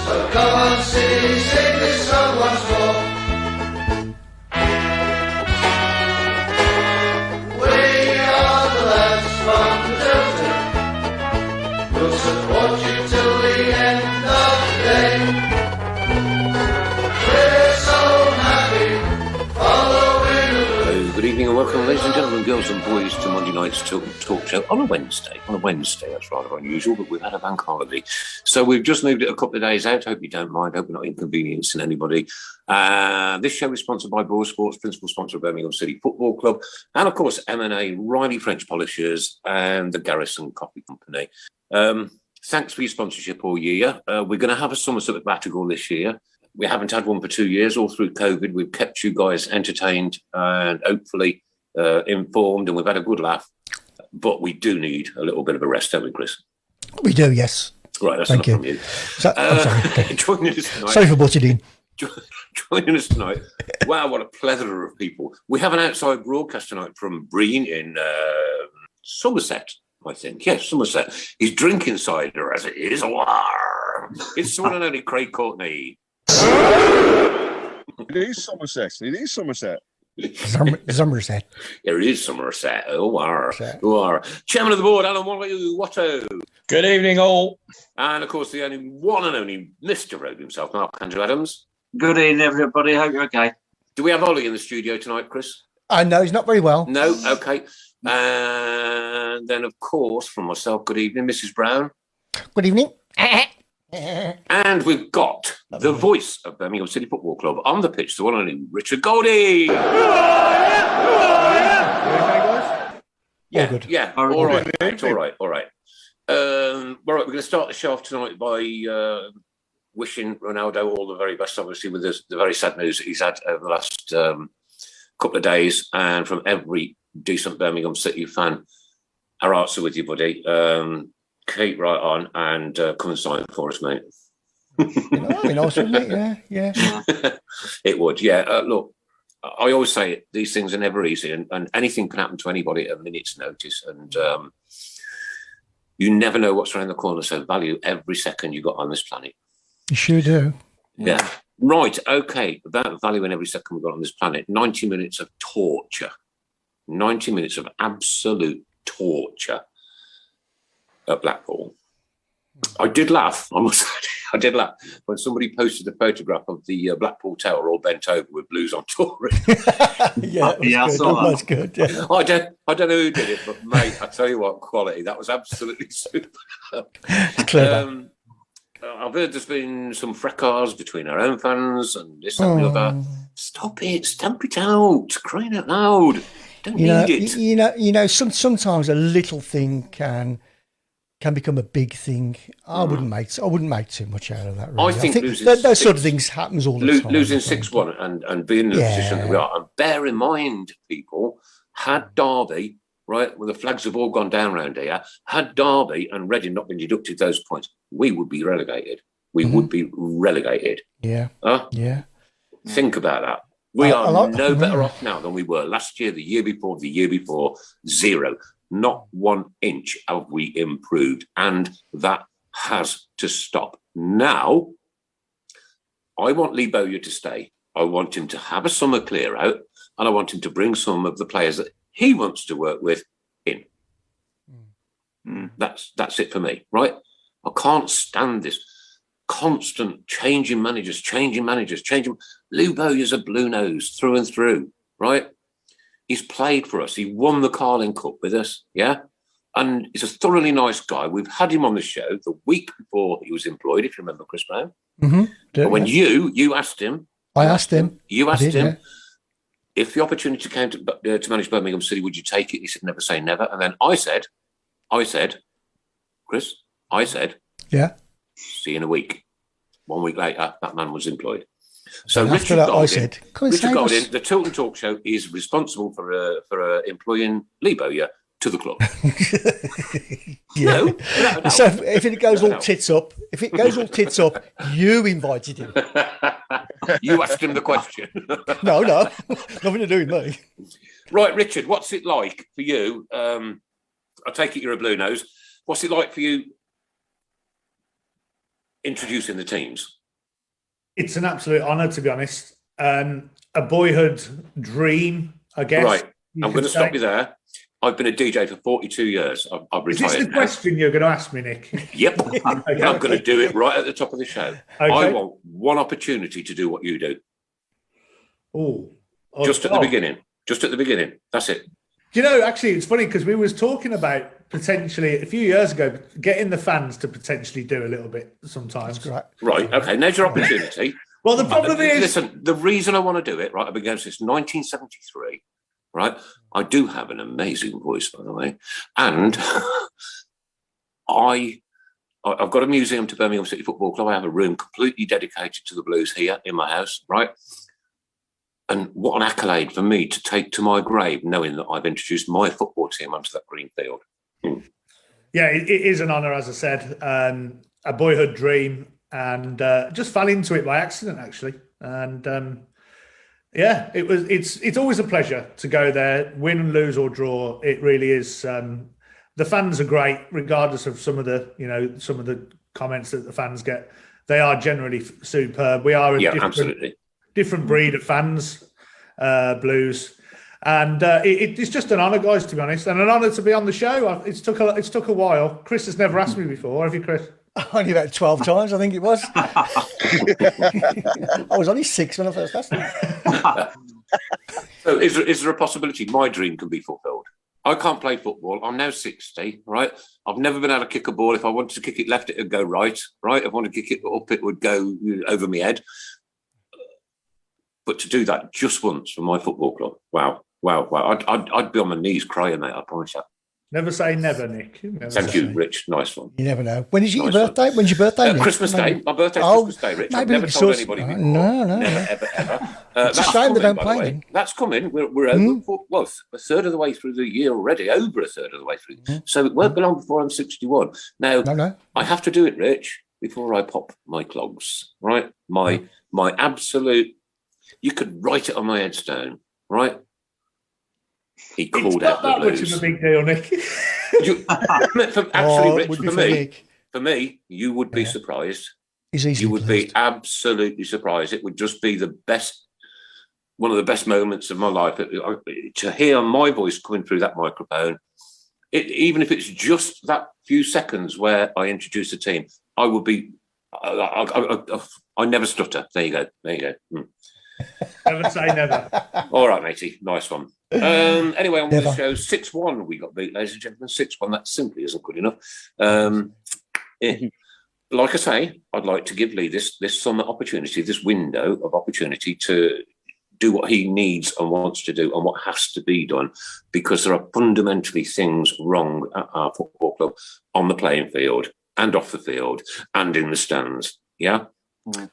So come and sing this song once more. We are the lads from the Tilton. We'll support you till the end of the day. We're so happy following. Good evening and welcome, ladies and gentlemen, girls and boys, to Monday night's Tilton Talk Show on a Wednesday. That's rather unusual, but we've had a bank holiday. So we've just moved it a couple of days out. Hope you don't mind. Hope we're not inconveniencing anybody. This show is sponsored by Boylesports, principal sponsor of Birmingham City Football Club, and of course M.A.Reilly French Polishers and the Garrison Coffee Company. Thanks for your sponsorship all year. We're going to have a summer sabbatical this year. We haven't had one for 2 years, all through COVID. We've kept you guys entertained and hopefully informed, and we've had a good laugh. But we do need a little bit of a rest, don't we, Chris? We do, yes. Right, that's Thank enough you. from you. I'm sorry. Okay. Joining us tonight. Sorry for butting in. Joining us tonight. Wow, what a plethora of people. We have an outside broadcast tonight from Browne in Somerset, I think. Yes, Somerset. He's drinking cider as it is. It's the one and only Craig Courtney. It is Somerset. Somerset. There is Somerset. Chairman of the board, Alan Watto. Good evening, all. And of course, the only one and only Mr. Rogue himself, Mark Andrew Adams. Good evening, everybody. Hope you're okay. Do we have Ollie in the studio tonight, Chris? No, he's not very well. No? Okay. And then, of course, from myself, good evening, Mrs. Browne. Good evening. And we've got the voice of Birmingham City Football Club on the pitch, the one and only Richard Goulding. All good. Yeah. All right. All right. We're going to start the show off tonight by wishing Ronaldo all the very best, obviously, with the very sad news that he's had over the last couple of days. And from every decent Birmingham City fan, our hearts are with you, buddy. Keep right on and come and sign for us, mate. That'd be nice, wouldn't it? Yeah. It would, yeah. Look, I always say these things are never easy, and anything can happen to anybody at a minute's notice, and you never know what's around the corner, so value every second you got on this planet. You sure do. Yeah. Right, okay, about valuing every second we've got on this planet, 90 minutes of torture. 90 minutes of absolute torture at Blackpool. I did laugh, I must say. I did laugh when somebody posted a photograph of the Blackpool Tower all bent over with Blues on tour. I saw that. That's good. Yeah. I don't know who did it, but mate, I tell you what, quality. That was absolutely super. Clever. I've heard there's been some fracas between our own fans and this and the other. Stop it, stamp it out, crying out loud. Don't need it. Sometimes a little thing can become a big thing. I wouldn't make too much out of that. Really. I think those sort of things happens all the time. Losing 6-1 and being in the position that we are. And bear in mind, people, had Derby, right, when the flags have all gone down around here, had Derby and Reading not been deducted those points, we would be relegated. We would be relegated. Yeah. Yeah. Think about that. We are no better off now than we were last year, the year before, zero. Not 1 inch have we improved, and that has to stop. Now, I want Lee Bowyer to stay. I want him to have a summer clear out, and I want him to bring some of the players that he wants to work with in. That's it for me, right? I can't stand this constant changing managers. Lee Bowyer's a blue nose through and through, right? He's played for us. He won the Carling Cup with us, yeah? And he's a thoroughly nice guy. We've had him on the show the week before he was employed, if you remember, Chris Browne. But when you asked him... I asked him. You asked him if the opportunity came to manage Birmingham City, would you take it? He said, never say never. And then I said, Chris, yeah, see you in a week. 1 week later, that man was employed. So Richard Goulding, the Tilton Talk Show is responsible for employing Lee Bowyer to the club. No. So if it goes all tits up, you invited him. You asked him the question. No, nothing to do with me. Right, Richard, what's it like for you? I take it you're a blue nose. What's it like for you introducing the teams? It's an absolute honour, to be honest. A boyhood dream, I guess. Right. I'm going to stop you there. I've been a DJ for 42 years. I've retired. Is this the question you're going to ask me, Nick? Yep. Okay. I'm going to do it right at the top of the show. Okay. I want one opportunity to do what you do. Just at the beginning. Just at the beginning. That's it. Do you know, actually, it's funny because we was talking about potentially a few years ago getting the fans to potentially do a little bit sometimes. Right. Okay. There's your opportunity. Well, the problem is... Listen, the reason I want to do it, right, I've been going since 1973, right? I do have an amazing voice, by the way. And I've got a museum to Birmingham City Football Club. I have a room completely dedicated to the Blues here in my house, right? And what an accolade for me to take to my grave, knowing that I've introduced my football team onto that green field. Yeah, it is an honour, as I said. A boyhood dream. And just fell into it by accident, actually. And yeah, it's always a pleasure to go there, win, lose or draw. It really is. The fans are great, regardless of some of the comments that the fans get. They are generally superb. We are a different breed of fans, Blues. And it's just an honour, guys, to be honest, and an honour to be on the show. It's took a while. Chris has never asked me before, have you, Chris? Only about 12 times, I think it was. I was only 6 when I first asked him. So is there a possibility my dream can be fulfilled? I can't play football. I'm now 60, right? I've never been able to kick a ball. If I wanted to kick it left, it would go right? If I wanted to kick it up, it would go over my head. But to do that just once for my football club, wow. I'd be on my knees crying, mate, I promise you. Never say never, Nick. Thank you, Rich. Nice one. You never know. When is your birthday? When's your birthday, Nick? Christmas Day. My birthday's Christmas Day, Rich. I've never told anybody before. No. Never, ever. It's a shame they don't play. That's coming. We're over, a third of the way through the year already, over a third of the way through. So it won't be long before I'm 61. Now, I have to do it, Rich, before I pop my clogs, right? My absolute, you could write it on my headstone, right? He called out the Blues. It's not that much of a big deal, Nick. Rich, for me, you would be surprised. You would be absolutely surprised. It would just be one of the best moments of my life. To hear my voice coming through that microphone, even if it's just that few seconds where I introduce the team, I would be. I never stutter. There you go. Never say never. All right, matey. Nice one. Anyway, on the show, 6-1 we got beat, ladies and gentlemen. 6-1. That simply isn't good enough. Like I say, I'd like to give Lee this summer opportunity, this window of opportunity to do what he needs and wants to do and what has to be done, because there are fundamentally things wrong at our football club on the playing field and off the field and in the stands. Yeah.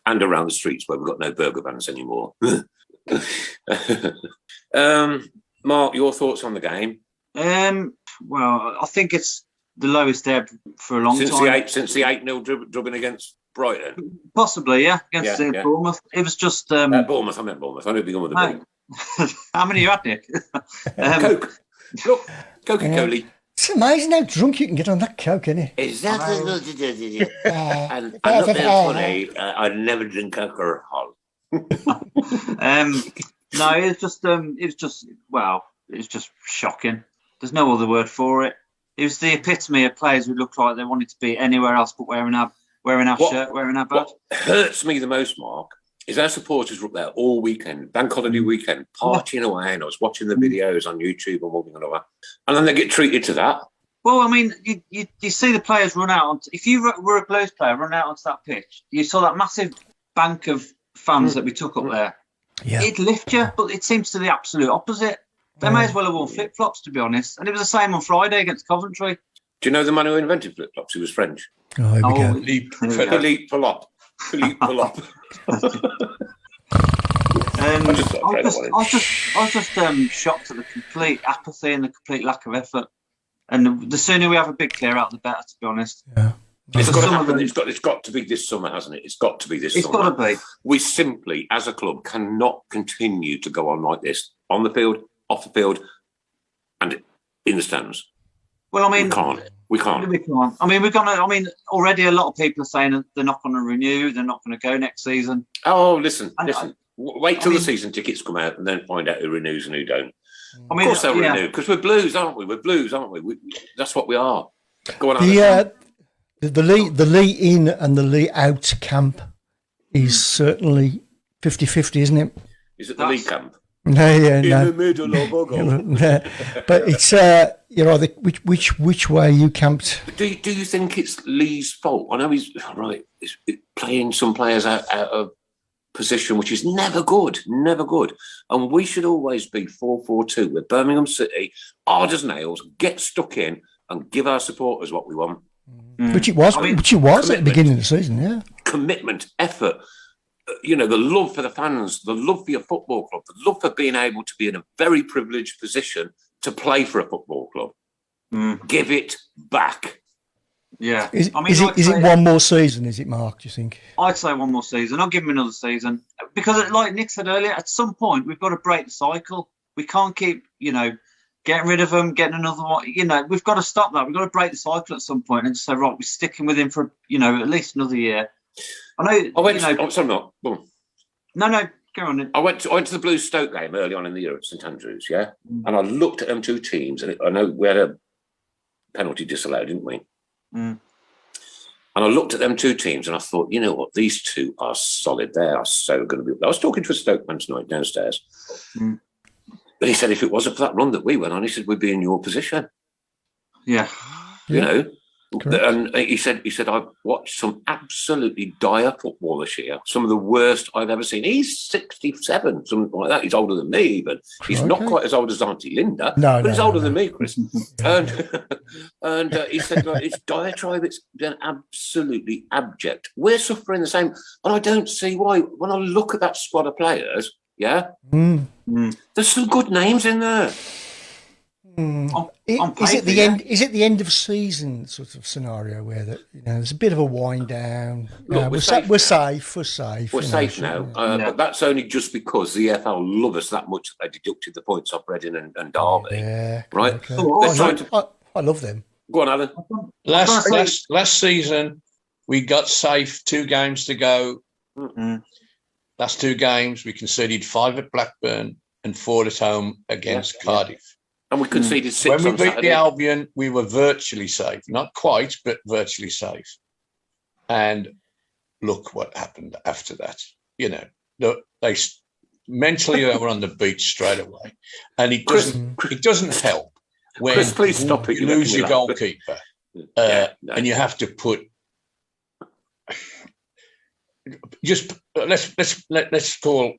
And around the streets where we've got no burger vans anymore. Mark, your thoughts on the game? Well, I think it's the lowest ebb for a long time. Since the 8-0 drubbing against Brighton? Possibly, yeah. Against Bournemouth. It was just... Bournemouth, I meant Bournemouth. I knew it began with a B. How many you had, Nick? Coke. Look, Coca-Cola. It's amazing how drunk you can get on that Coke, isn't it? Is that and I'm not being funny. I never drink alcohol. No, it was just shocking. There's no other word for it. It was the epitome of players who looked like they wanted to be anywhere else but wearing our shirt, wearing our badge. What hurts me the most, Mark, is our supporters were up there all weekend, bank holiday weekend, partying away, and I was watching the videos on YouTube and one thing and another, and then they get treated to that. Well, I mean, you see the players run out. If you were a Blues player, run out onto that pitch, you saw that massive bank of fans that we took up there. Yeah. It'd lift you, but it seems to the absolute opposite. They may as well have worn flip-flops, to be honest. And it was the same on Friday against Coventry. Do you know the man who invented flip-flops? He was French. Philippe Philop. I was just shocked at the complete apathy and the complete lack of effort. And the sooner we have a big clear out, the better, to be honest. Yeah. It's got to happen. It's got to be this summer, hasn't it? It's got to be this summer. It's got to be. We simply, as a club, cannot continue to go on like this, on the field, off the field, and in the stands. Well, I mean, We can't. I mean, we're gonna. I mean, already a lot of people are saying that they're not going to renew. They're not going to go next season. Oh, listen. Wait till the season tickets come out and then find out who renews and who don't. I mean, of course they'll renew because we're Blues, aren't we? We're Blues, aren't we? That's what we are. Go on. The Lee in and the Lee out camp is certainly 50-50, isn't it? Is it the Lee camp? No. In the middle of Boggle. But it's which way you camped. Do you think it's Lee's fault? I know he's playing some players out of position, which is never good. And we should always be 4-4-2 with Birmingham City, hard as nails, get stuck in and give our supporters what we want. Which it was at the beginning of the season, yeah. Commitment, effort. The love for the fans, the love for your football club, the love for being able to be in a very privileged position to play for a football club. Give it back. Yeah. Is it one more season, is it, Mark, do you think? I'd say one more season. I'll give him another season. Because like Nick said earlier, at some point we've got to break the cycle. We can't keep, getting rid of them, getting another one. We've got to stop that. We've got to break the cycle at some point and just say, right, we're sticking with him for, at least another year. I know. Sorry, not. No, go on. I went to the Blues Stoke game early on in the year at St Andrews, yeah? And I looked at them two teams, and I know we had a penalty disallowed, didn't we? And I looked at them two teams, and I thought, you know what? These two are solid. They are so going to be. I was talking to a Stoke man tonight downstairs. But he said if it wasn't for that run that we went on, he said we'd be in your position. Yeah. Correct. And he said I've watched some absolutely dire football this year. Some of the worst I've ever seen. He's 67, something like that. He's older than me, even. He's not quite as old as Auntie Linda, but he's older than me, Chris. And he said it's diatribe. It's been absolutely abject. We're suffering the same, and I don't see why. When I look at that squad of players, there's some good names in there. Is it the end of season sort of scenario where there's a bit of a wind down? Look, we're safe. We're safe now, but that's only just because the EFL love us that much that they deducted the points off Reading and Derby. Yeah, right. Okay. I love them. Go on, Alan. Last season we got safe. 2 games to go. Last 2 games we conceded 5 at Blackburn and 4 at home against Cardiff. And we conceded 6 when we on beat Saturday. the Albion, we were virtually safe. Not quite, but virtually safe. And look what happened after that. They mentally they were on the beach straight away. And it doesn't help when Chris, please stop it. You lose your goalkeeper. And you have to put let's call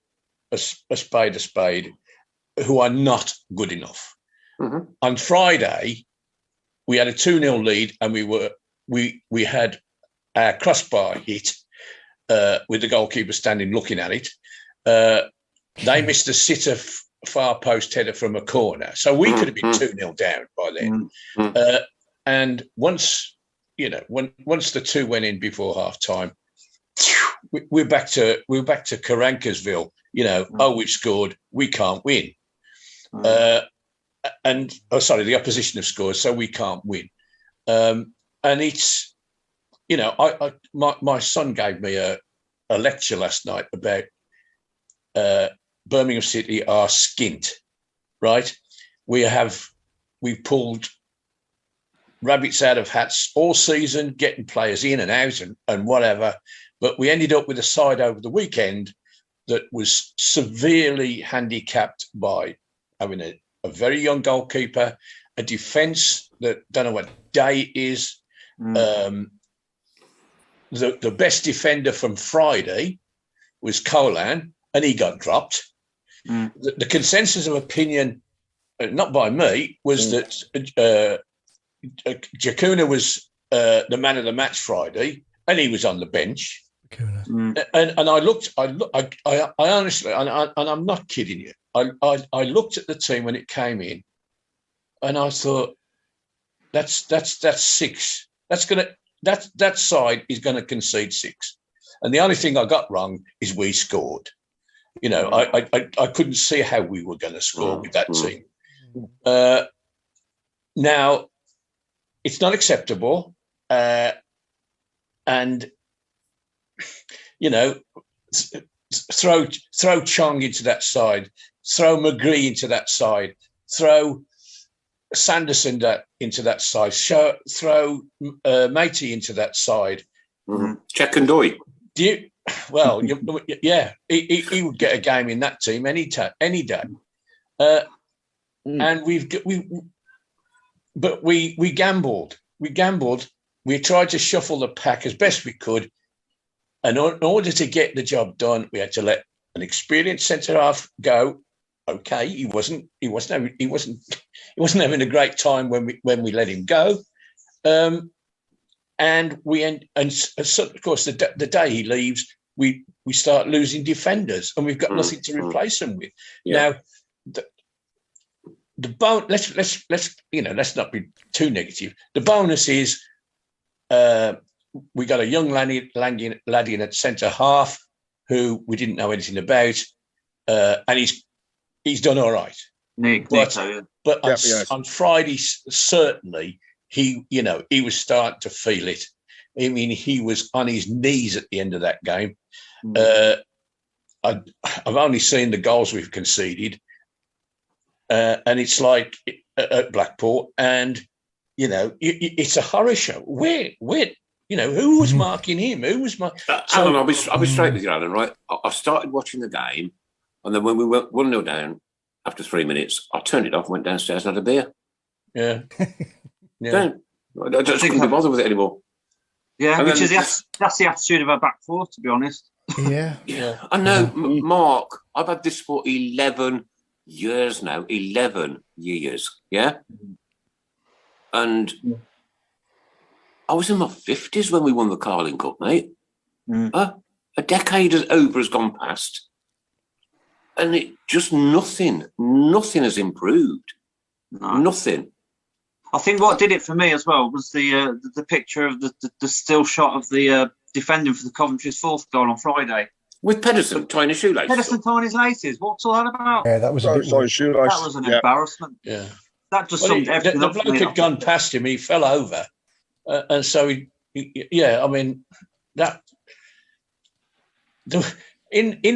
a spade, who are not good enough. On Friday, we had a 2-0 lead, and we had our crossbar hit with the goalkeeper standing looking at it. They missed a sitter far post header from a corner, so we could have been 2-0 down by then. And once the 2 went in before half time, we're back to Karankarsville. We've scored, we can't win. The opposition have scored, so we can't win. And it's, my son gave me a lecture last night about Birmingham City are skint, right? We pulled rabbits out of hats all season, getting players in and out and whatever, but we ended up with a side over the weekend that was severely handicapped by having a very young goalkeeper, a defence that don't know what day it is. The best defender from Friday was Colan, and he got dropped. The consensus of opinion, not by me, was that Jacuna was the man of the match Friday, and he was on the bench. And I honestly, and I'm not kidding you, I looked at the team when it came in, and I thought, that's 6. That side is gonna concede 6, and the only thing I got wrong is we scored. I couldn't see how we were going to score with that team. Now, it's not acceptable. And, you know, throw Chong into that side, throw McGree into that side, throw Sanderson into that side, throw Matey into that side. Check and Doy. Well, yeah, he would get a game in that team any day. And we gambled. We tried to shuffle the pack as best we could, and in order to get the job done, we had to let an experienced centre half go. Okay, he wasn't having a great time when we let him go, and of course the day he leaves, we start losing defenders, and we've got nothing to replace them with. Now, the bonus, let's not be too negative. The bonus is we got a young laddie in at centre half who we didn't know anything about, and he's done all right. But on Friday, certainly he was starting to feel it. I mean, he was on his knees at the end of that game. I've only seen the goals we've conceded, and it's like at Blackpool, and it's a horror show. Where who was marking him? Who was marking? Alan, I'll be straight with you, Alan. Right, I started watching the game, and then when we went 1-0 down after 3 minutes, I turned it off, went downstairs, and had a beer. Yeah. I just couldn't be bothered with it anymore. Yeah, and that's the attitude of our back four, to be honest. Yeah. I know, Mark. I've had this for 11 years now. 11 years. Yeah. And I was in my 50s when we won the Carling Cup, mate. A decade has gone past, and it just nothing has improved. No. Nothing. I think what did it for me as well was the picture of the still shot of the defending for the Coventry's fourth goal on Friday. With Pedersen tying his shoelaces. Pedersen tying his laces. What's all that about? Yeah, that was a bit weird. That was an embarrassment. Yeah. That just summed everything the up. The bloke had gone past him, he fell over. And so, in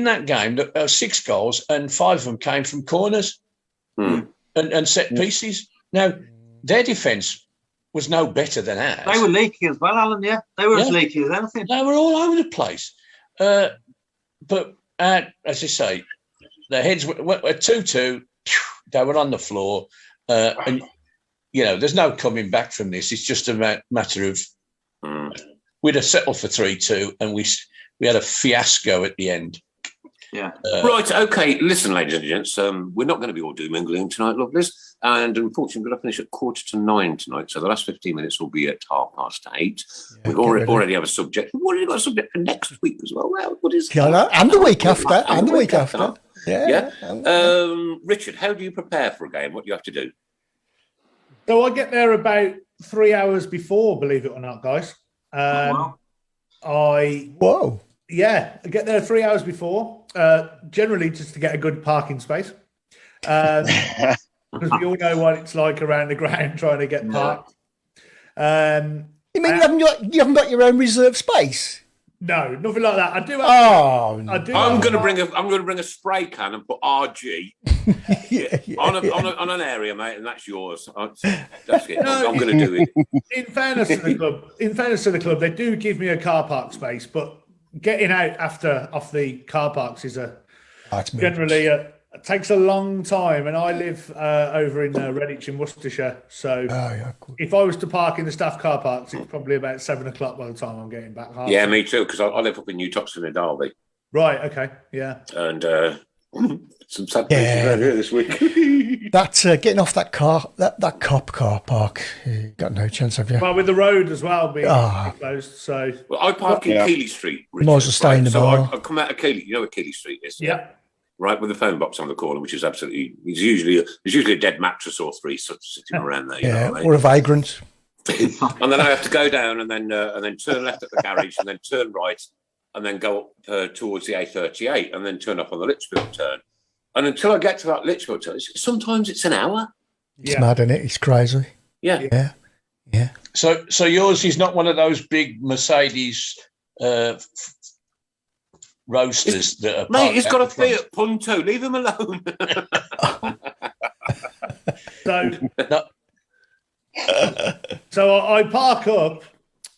that game, there were 6 goals and 5 of them came from corners and set pieces. Now, their defence was no better than ours. They were leaky as well, Alan, yeah. They were as leaky as anything. They were all over the place. But as I say, their heads were 2-2. They were on the floor. And, there's no coming back from this. It's just a matter of we'd have settled for 3-2 and we had a fiasco at the end. Yeah. Right, okay. Listen, ladies and gents, we're not going to be all doom and gloom tonight, lovelies. And unfortunately, we're going to finish at 8:45 tonight. So the last 15 minutes will be at 8:30. Yeah, we already have a subject. We've already got a subject for next week as well. Well, what is and the week after. And the week after. Yeah. Richard, how do you prepare for a game? What do you have to do? So I get there about 3 hours before, believe it or not, guys. Wow. I get there 3 hours before, generally just to get a good parking space. Because we all know what it's like around the ground trying to get parked. You mean you haven't got your own reserved space? No, nothing like that. I do. I'm going to bring a spray can and put RG on an area, mate, and that's yours. That's it. I'm going to do it. In fairness to the club, they do give me a car park space, but getting out off the car parks is generally it takes a long time, and I live over in Redditch in Worcestershire. So if I was to park in the staff car parks, it's probably about 7 o'clock by the time I'm getting back home. Yeah, me too, because I live up in New Toxteth in Derby. Right, okay, yeah. And some sad places around here this week. That's getting off that cop car park. You got no chance, have you? Well, with the road as well being closed, so... Well, I park in Keeley Street, Richard, might as well stay in the bar. So I come out of Keeley. You know where Keeley Street is? Yeah. Right, with the phone box on the corner, which is absolutely... There's usually a dead mattress or 3 sitting around there. You know what I mean? Or a vagrant. And then I have to go down and then turn left at the garage and then turn right and then go up towards the A38 and then turn up on the Litchfield turn. And until I get to that Litchfield turn, sometimes it's an hour. It's mad, isn't it? It's crazy. Yeah. Yeah. So yours is not one of those big Mercedes roasters that are. Mate, he's got a Fiat Punto. Leave him alone. So I park up,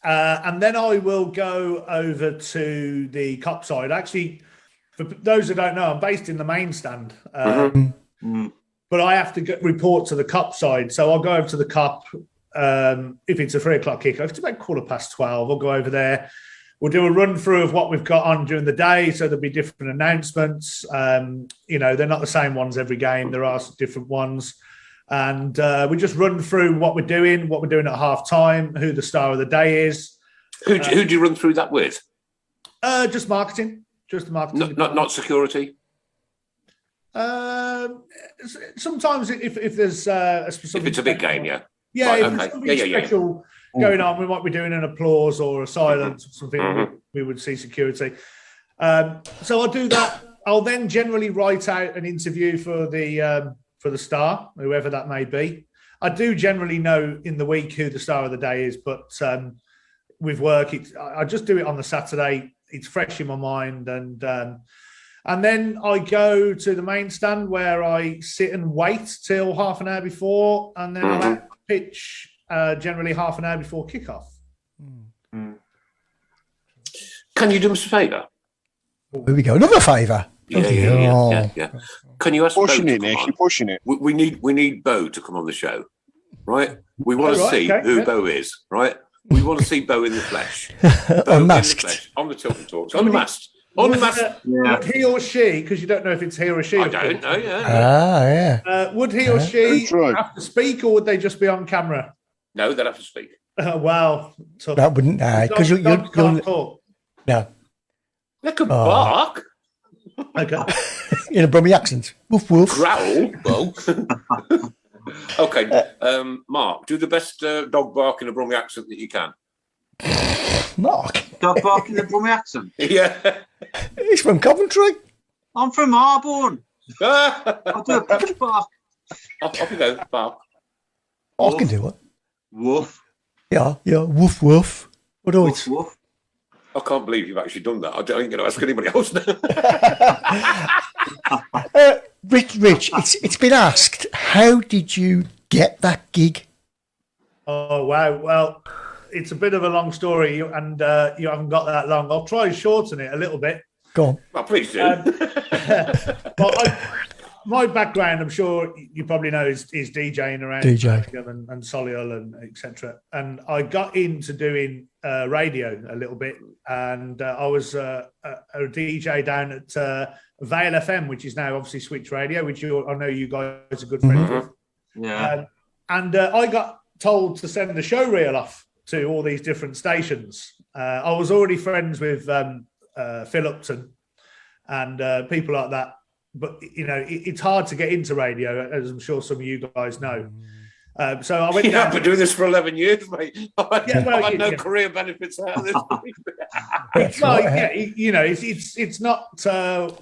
and then I will go over to the cop side. Actually, for those who don't know, I'm based in the main stand, but I have to report to the cop side. So I'll go over to the cop. If it's a 3 o'clock kickoff, it's about 12:15. I'll go over there. We'll do a run through of what we've got on during the day. So there'll be different announcements. They're not the same ones every game. There are different ones. And we just run through what we're doing at half time, who the star of the day is. Who do you run through that with? Just marketing. Just marketing. Not security? Sometimes if there's a specific... If it's a big game, yeah. Yeah, right, if there's something special going on, we might be doing an applause or a silence or something. We would see security. So I'll do that. I'll then generally write out an interview for the star, whoever that may be. I do generally know in the week who the star of the day is, but with work, I just do it on the Saturday. It's fresh in my mind, and then I go to the main stand where I sit and wait till half an hour before, and then I pitch generally half an hour before kickoff. Can you do us a favour? Here we go. Another favour. Yeah. Can you ask pushing Bo it, Nick? You're pushing it. We need Bo to come on the show, right? We want to see who Bo is, right? We want to see Bo in the flesh, unmasked, on the Tilton Talks, unmasked. Would he or she? Because you don't know if it's he or she. I don't know. Yeah. Would he or she have to speak, or would they just be on camera? No, they'd have to speak. Wow, tough. That wouldn't because you can't talk. No, they could bark. Okay. In a Brummie accent. Woof woof. Growl. Well. Okay. Mark, do the best dog bark in a Brummie accent that you can. Mark. Dog bark in the Brummie accent? Yeah. He's from Coventry. I'm from Harborne. I'll do a British bark. Off you go, bark. I can do it. Woof. Yeah. Woof woof. What do it? Woof. I can't believe you've actually done that. I ain't going to ask anybody else now. Rich, it's been asked, how did you get that gig? Oh, wow. Well, it's a bit of a long story, and you haven't got that long. I'll try and shorten it a little bit. Go on. Well, please do. My background, I'm sure you probably know, is DJing around Birmingham and Solihull and etc. And I got into doing radio a little bit, and I was a DJ down at Vale FM, which is now obviously Switch Radio, which I know you guys are good friends with. Yeah. And I got told to send a show reel off to all these different stations. I was already friends with Phil Upton and people like that. But, it's hard to get into radio, as I'm sure some of you guys know. So I went down. I've been doing this for 11 years, mate. I've had no career benefits out of this. It's not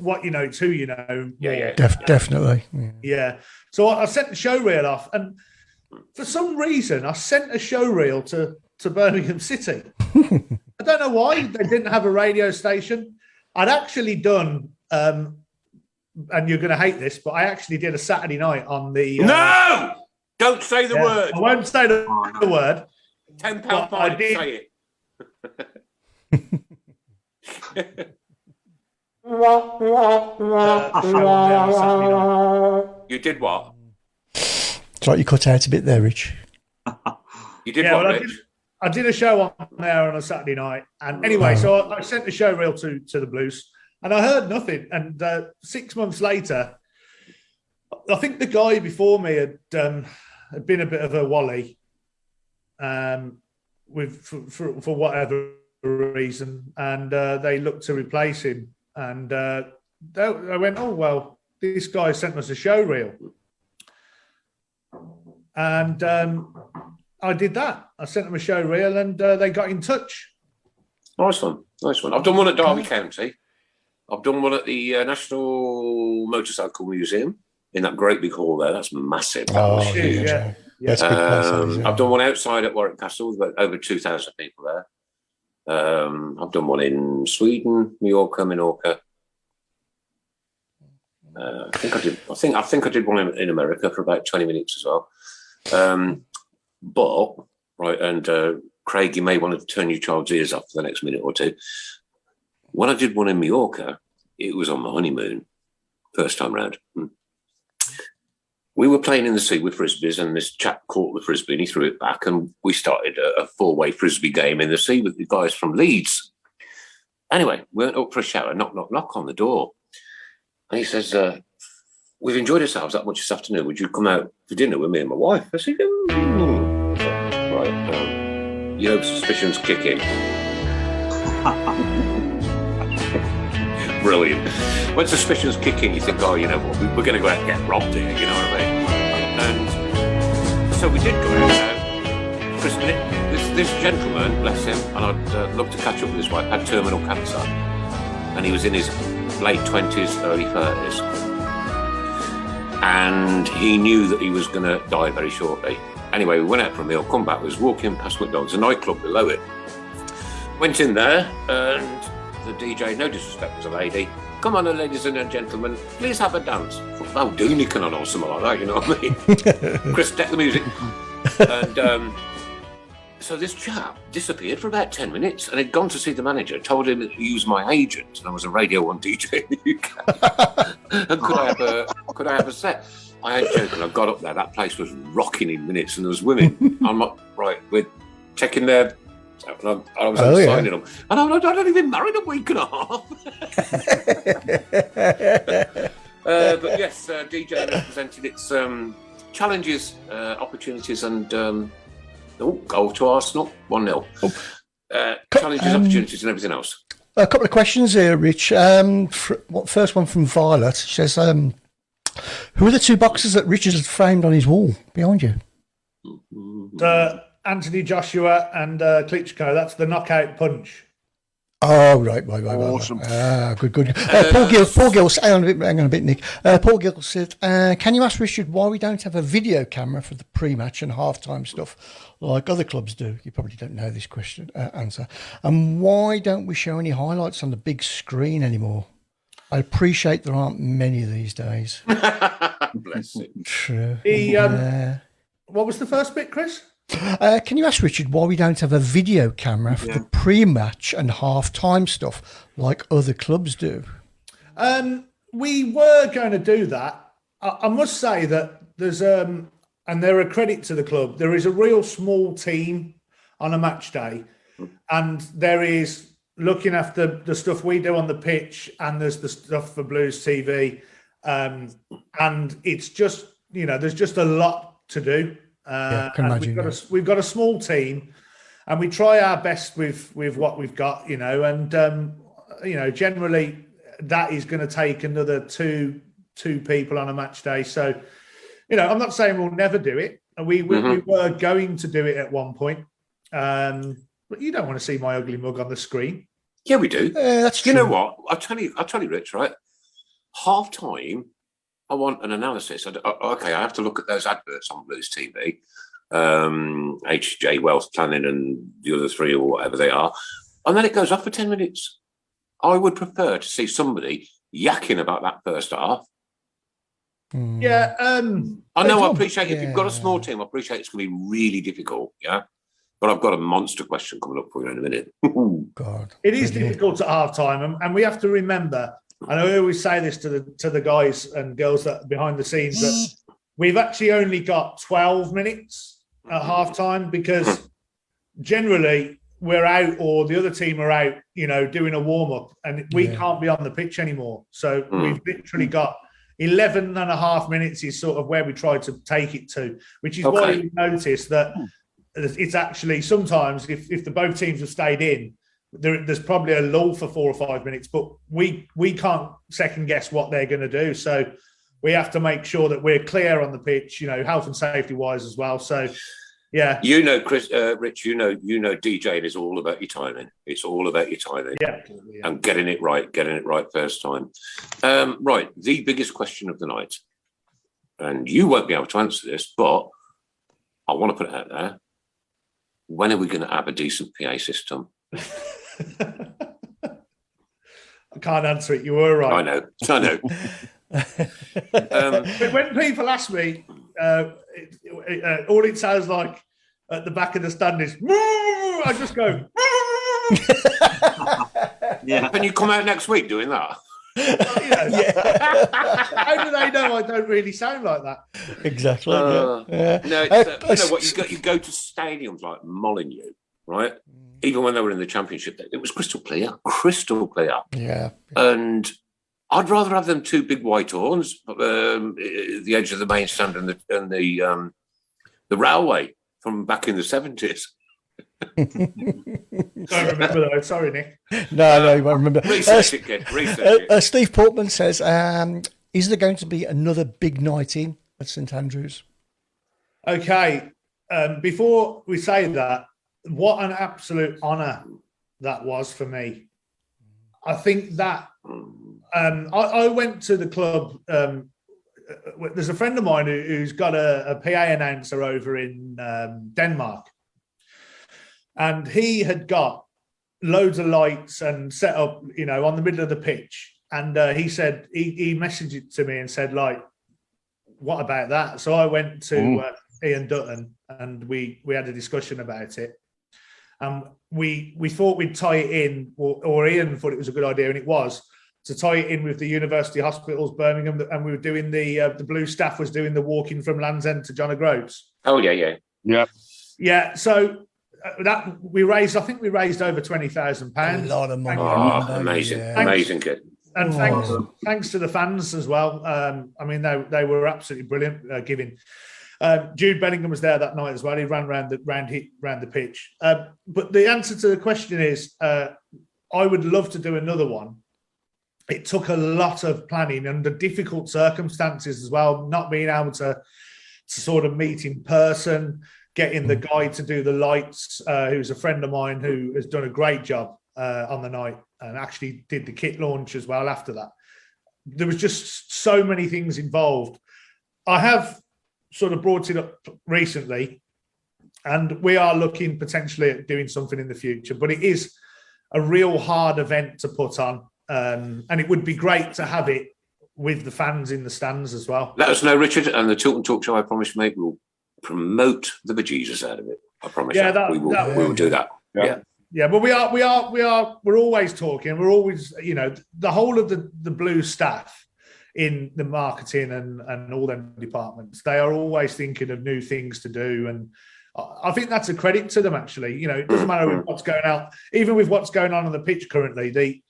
what you know, it's who you know. Yeah. Definitely. Yeah. So I sent the show reel off, and for some reason, I sent a show reel to Birmingham City. I don't know why. They didn't have a radio station. I'd actually done... and you're going to hate this, but I actually did a Saturday night on the... No! Don't say the word. I won't say the word. £10 fine, say it. You did what? It's like you cut out a bit there, Rich. You did what, Rich? I did a show on there on a Saturday night. And anyway, so I sent the show reel to the Blues. And I heard nothing. And 6 months later, I think the guy before me had been a bit of a wally, for whatever reason, and they looked to replace him. And I went, oh well, this guy sent us a show reel, and I did that. I sent them a show reel, and they got in touch. Nice one. I've done one at Derby County. I've done one at the National Motorcycle Museum in that great big hall there. That's massive. That was huge. Yeah. Yeah, it's a big place, I've done one outside at Warwick Castle, with over 2,000 people there. I've done one in Sweden, Minorca. I think I did one in America for about 20 minutes as well. But right, and Craig, you may want to turn your child's ears up for the next minute or two. When I did one in Mallorca, it was on my honeymoon, first time round. We were playing in the sea with frisbees, and this chap caught the frisbee and he threw it back, and we started a four-way frisbee game in the sea with the guys from Leeds. Anyway, we went up for a shower, knock on the door. And he says, we've enjoyed ourselves that much this afternoon. Would you come out for dinner with me and my wife? I said, right, you know, suspicions kick in. Brilliant. When suspicions kick in, you think, oh, you know what, we're going to go out and get robbed here, you know what I mean? And so we did go out. Chris, this gentleman, bless him, and I'd love to catch up with his wife, had terminal cancer. And he was in his late 20s, early 30s. And he knew that he was going to die very shortly. Anyway, we went out for a meal, come back, was walking past McDonald's, a nightclub below it. Went in there, and the DJ, no disrespect, was a lady. Come on, ladies and gentlemen, please have a dance. Oh, Doonican or something like that, you know what I mean? Chris, deck the music. And so this chap disappeared for about 10 minutes, and had gone to see the manager, told him that he was my agent, and I was a Radio 1 DJ in the UK. And could I have a set? I ain't joking, I got up there, that place was rocking in minutes, and there was women. I'm like, right, we're taking their... And I was signing them. And I'd only been married a week and a half. But yes, DJ represented its challenges, opportunities, and goal to Arsenal, 1-0. Challenges, opportunities, and everything else. A couple of questions here, Rich. First one from Violet. She says, who are the two boxers that Richard has framed on his wall behind you? Anthony Joshua and Klitschko. That's the knockout punch. Oh, right. Awesome. Good. Paul Gill, hang on a bit, Nick. Paul Gill said, can you ask Richard why we don't have a video camera for the pre-match and half-time stuff like other clubs do? You probably don't know this question answer. And why don't we show any highlights on the big screen anymore? I appreciate there aren't many these days. Bless him. True. What was the first bit, Chris? Can you ask Richard why we don't have a video camera for the pre-match and half-time stuff like other clubs do? We were going to do that. I must say that there's, and they're a credit to the club, there is a real small team on a match day, and there is looking after the stuff we do on the pitch, and there's the stuff for Blues TV, and it's just, you know, there's just a lot to do. We've got a small team, and we try our best with what we've got, you know, and you know, generally that is going to take another two people on a match day. So, you know, I'm not saying we'll never do it, and we were going to do it at one point, but you don't want to see my ugly mug on the screen. Yeah, we do. That's true. You know what? I'll tell you, Rich. Right, half time. I want an analysis. Okay, I have to look at those adverts on Blues TV, HJ Wealth Planning and the other three or whatever they are, and then it goes off for 10 minutes. I would prefer to see somebody yakking about that first half. Yeah. I know, I appreciate if you've got a small team, I appreciate it's going to be really difficult, yeah? But I've got a monster question coming up for you in a minute. God. It is difficult at half-time, and we have to remember, and I always say this to the guys and girls that are behind the scenes, that we've actually only got 12 minutes at half-time, because generally we're out, or the other team are out, you know, doing a warm-up, and we can't be on the pitch anymore. So we've literally got 11 and a half minutes is sort of where we try to take it to, which is why you notice that it's actually sometimes, if the both teams have stayed in, there's probably a lull for 4 or 5 minutes, but we can't second guess what they're going to do. So we have to make sure that we're clear on the pitch, you know, health and safety wise as well. So, yeah. You know, Chris, Rich, you know, DJing is all about your timing. It's all about your timing. Yeah. And getting it right first time. Right. The biggest question of the night, and you won't be able to answer this, but I want to put it out there. When are we going to have a decent PA system? I can't answer it. You were right. I know. But when people ask me, all it sounds like at the back of the stand is, "Moo!" I just go, Yeah. Can you come out next week doing that? How do they know I don't really sound like that? Exactly. No, it's, you know what? You go to stadiums like Molineux, right? Even when they were in the Championship, it was crystal clear. Yeah. And I'd rather have them two big white horns at the edge of the main stand and the railway from back in the 70s. Don't remember though. Sorry, Nick. No, you won't remember. Research it, kid. Research it. Steve Portman says, is there going to be another big night in at St Andrews? Okay. Before we say that, what an absolute honour that was for me. I think that I went to the club. There's a friend of mine who's got a PA announcer over in Denmark. And he had got loads of lights and set up, on the middle of the pitch. And he said, he messaged it to me and said, like, what about that? So I went to Ian Dutton and we had a discussion about it. And we thought we'd tie it in, or Ian thought it was a good idea, and it was, to tie it in with the University Hospitals, Birmingham. And we were doing the Blue staff was doing the walking from Land's End to John O'Groats. Oh, yeah. Yeah, so... that we raised over £20,000. A lot of money. Amazing, Yeah. amazing kid. And thanks to the fans as well. I mean, they were absolutely brilliant giving. Jude Bellingham was there that night as well. He ran round the pitch. But the answer to the question is, I would love to do another one. It took a lot of planning under difficult circumstances as well, not being able to sort of meet in person. Getting the guy to do the lights, who's a friend of mine who has done a great job on the night and actually did the kit launch as well after that. There was just so many things involved. I have sort of brought it up recently, and we are looking potentially at doing something in the future, but it is a real hard event to put on, and it would be great to have it with the fans in the stands as well. Let us know, Richard, and the Tilton Talk Show, I promise, mate, will promote the bejesus out of it. I promise. We will do that. Yeah, but we're always talking. We're always, the whole of the Blue staff in the marketing and all them departments, they are always thinking of new things to do, and I think that's a credit to them. Actually, it doesn't matter what's going on, even with what's going on the pitch currently.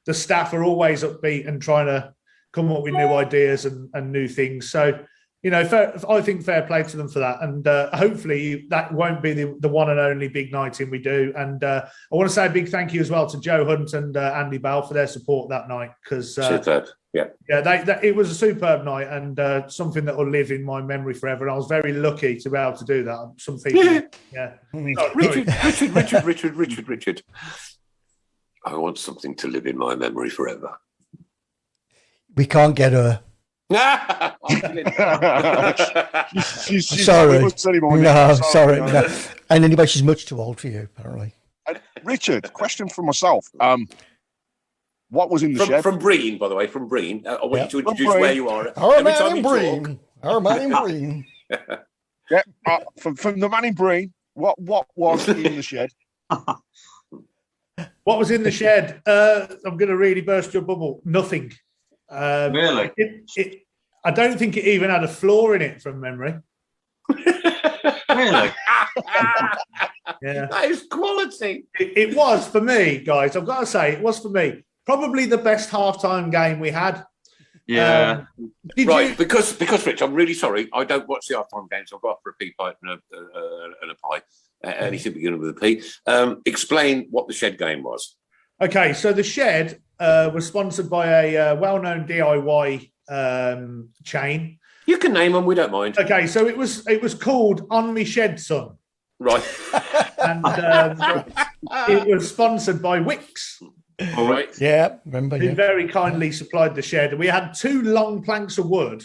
The staff are always upbeat and trying to come up with new ideas and new things. So. I think fair play to them for that. And hopefully that won't be the one and only big night in we do. And I want to say a big thank you as well to Joe Hunt and Andy Bell for their support that night. Because superb. Yeah, it was a superb night and something that will live in my memory forever. And I was very lucky to be able to do that. Some people, Richard. I want something to live in my memory forever. We can't get her. she's sorry. Sorry. No. And anyway, she's much too old for you, apparently. Richard, question for myself. What was in the shed? From Breen, by the way, from Breen. I want you to introduce where you are. Our man in Breen. Yeah, from the man in Breen. What was in the shed? What was in the shed? I'm going to really burst your bubble. Nothing. Really? I don't think it even had a floor in it from memory. Really? Yeah. That is quality. It was for me, guys. I've got to say, it was for me. Probably the best halftime game we had. Yeah. Because Rich, I'm really sorry. I don't watch the halftime games. I've got up for a pea pipe and a pie. Anything beginning with a P. Explain what the shed game was. Okay, so the shed was sponsored by a well-known DIY chain. You can name them, we don't mind. Okay, so it was called On Me Shed Son. Right. And it was sponsored by Wicks. All right. Yeah, remember. Who very kindly supplied the shed. We had 2 long planks of wood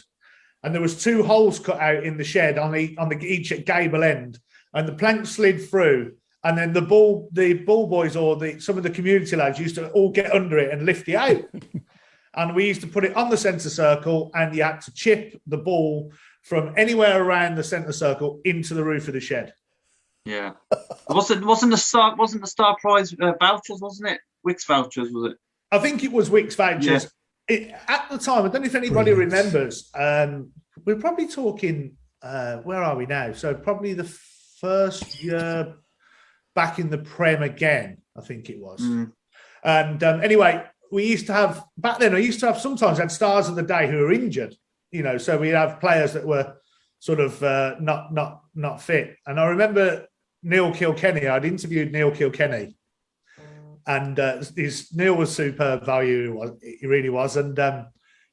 and there was 2 holes cut out in the shed on each gable end, and the plank slid through, and then the ball boys or some of the community lads used to all get under it and lift it out. And we used to put it on the centre circle, and you had to chip the ball from anywhere around the centre circle into the roof of the shed. Yeah, wasn't the star prize vouchers, wasn't it? Wicks vouchers, was it? I think it was Wicks vouchers. Yeah. At the time, I don't know if anybody remembers. We're probably talking. Where are we now? So probably the first year back in the Prem again, I think it was. And anyway, we used to have back then. I used to have sometimes had stars of the day who were injured. So we'd have players that were sort of not fit. And I remember Neil Kilkenny. I'd interviewed Neil Kilkenny, and Neil was superb value. He really was. And I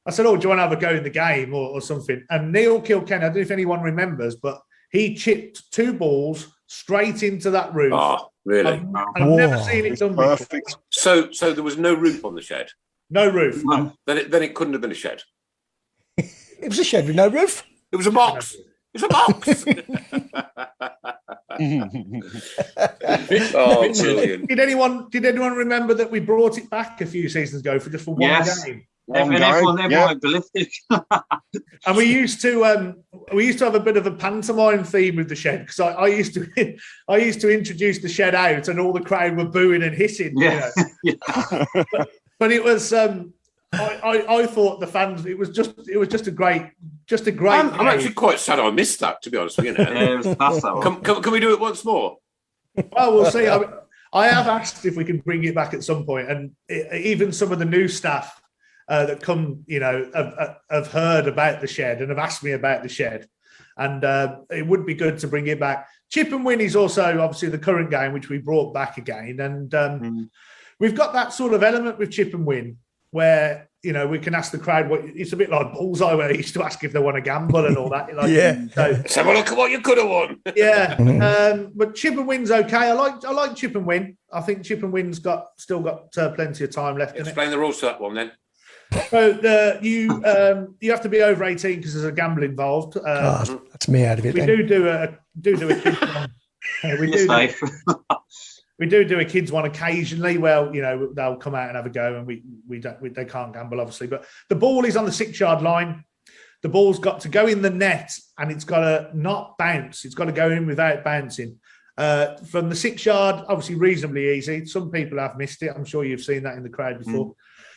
said, "Oh, do you want to have a go in the game or something?" And Neil Kilkenny, I don't know if anyone remembers, but he chipped 2 balls straight into that roof. Oh, really? I've never seen it done before. So there was no roof on the shed? No roof. No. Then it couldn't have been a shed. It was a shed with no roof. It was a box. It's a box. Oh, brilliant. Did anyone remember that we brought it back a few seasons ago for one game? Everyone went ballistic. And we used to have a bit of a pantomime theme with the shed, because I used to introduce the shed out, and all the crowd were booing and hissing. Yeah. But it was. I thought the fans. It was just a great. I'm actually quite sad I missed that, to be honest with you. Yeah, it was past that one. Can we do it once more? Well, we'll see. I have asked if we can bring it back at some point, and even some of the new staff that come, have heard about the shed and have asked me about the shed, and it would be good to bring it back. Chip and Win is also obviously the current game, which we brought back again, and we've got that sort of element with Chip and Win where we can ask the crowd what it's a bit like Bullseye, where they used to ask if they want to gamble and all that. Let's have a look at what you could have won. But Chip and Win's okay. I like Chip and Win. I think Chip and Win's still got plenty of time left. Explain the rules to that one then. So you have to be over 18 because there's a gamble involved. That's me out of it. We do a kids one. We do a kids one occasionally. Well, they'll come out and have a go, and they can't gamble obviously. But the ball is on the 6-yard line. The ball's got to go in the net, and it's got to not bounce. It's got to go in without bouncing. From the 6-yard, obviously reasonably easy. Some people have missed it. I'm sure you've seen that in the crowd before.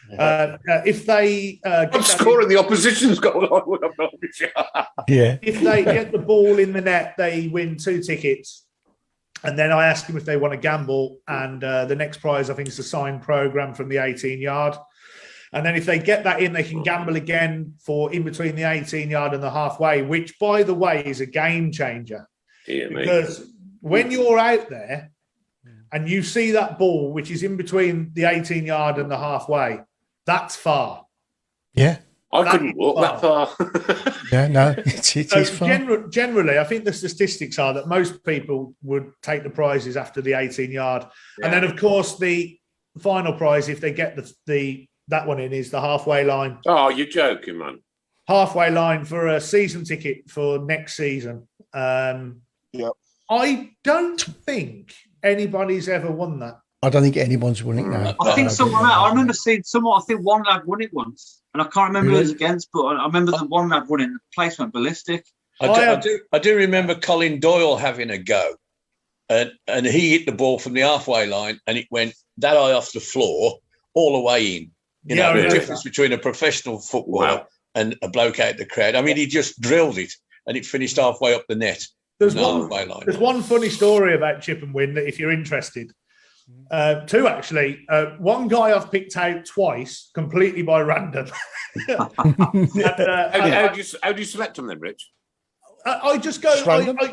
If they I'm scoring the opposition's goal. If they get the ball in the net, they win 2 tickets. And then I ask them if they want to gamble, and the next prize, I think, is a signed program from the 18-yard. And then if they get that in, they can gamble again for in between the 18-yard and the halfway, which, by the way, is a game changer. Because when you're out there and you see that ball, which is in between the 18-yard and the halfway, that's far. Yeah. I couldn't walk that far. Yeah, no, it is far. Generally, I think the statistics are that most people would take the prizes after the 18-yard. Yeah. And then, of course, the final prize, if they get that one in, is the halfway line. Oh, you're joking, man. Halfway line for a season ticket for next season. I don't think anybody's ever won that. I don't think anyone's won it now. I think someone. I remember seeing someone. I think one lad won it once, and I can't remember who it was against. But I remember that one lad won it. And the place went ballistic. I do remember Colin Doyle having a go, and he hit the ball from the halfway line, and it went that high off the floor all the way in. You know the difference between a professional footballer and a bloke out the crowd. I mean, he just drilled it, and it finished halfway up the net. There's one funny story about Chip and Win that, if you're interested. 2 actually. One guy I've picked out twice, completely by random. How do you select them then, Rich? I just go.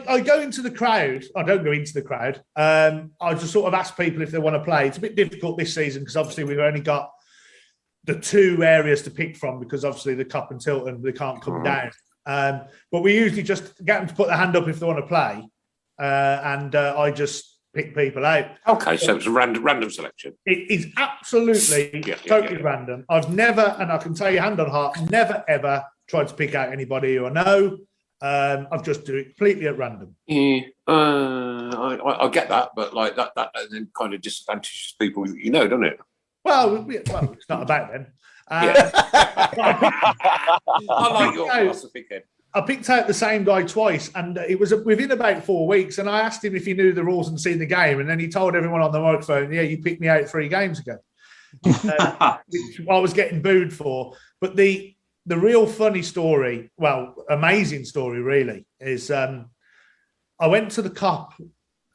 I go into the crowd. I don't go into the crowd. I just sort of ask people if they want to play. It's a bit difficult this season because obviously we've only got the 2 areas to pick from, because obviously the Cup and Tilton, they can't come down. But we usually just get them to put their hand up if they want to play, and I just pick people out. Okay, so it's a random selection. It is absolutely totally random. I've never, and I can tell you hand on heart, never ever tried to pick out anybody who I know. I've just do it completely at random. Yeah, I get that, but like that then kind of disadvantages people, doesn't it? Well, it's not about them. Yeah. I like your philosophy, kid. I picked out the same guy twice, and it was within about 4 weeks. And I asked him if he knew the rules and seen the game, and then he told everyone on the microphone, "Yeah, you picked me out 3 games ago," which I was getting booed for. But the real funny story, amazing story, really, is I went to the Cop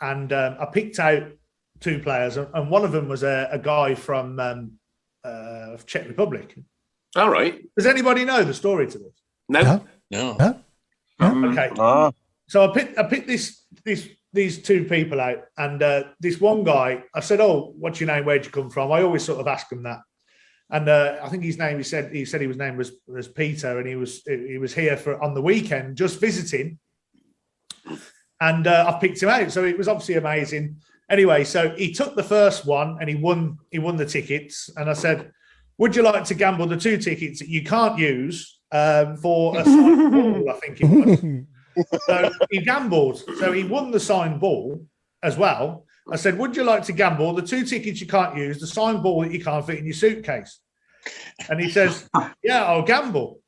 and I picked out 2 players, and one of them was a guy from Czech Republic. All right. Does anybody know the story to this? No. Okay. So I picked these 2 people out, and this one guy, I said, "Oh, what's your name? Where'd you come from?" I always sort of ask him that. And I think his name, he said his name was Peter, and he was here on the weekend just visiting. And I picked him out, so it was obviously amazing. Anyway, so he took the first one and he won the tickets. And I said, "Would you like to gamble the 2 tickets that you can't use for a signed ball?" I think it was. So he gambled. So he won the signed ball as well. I said, "Would you like to gamble the 2 tickets you can't use, the signed ball that you can't fit in your suitcase?" And he says, "Yeah, I'll gamble."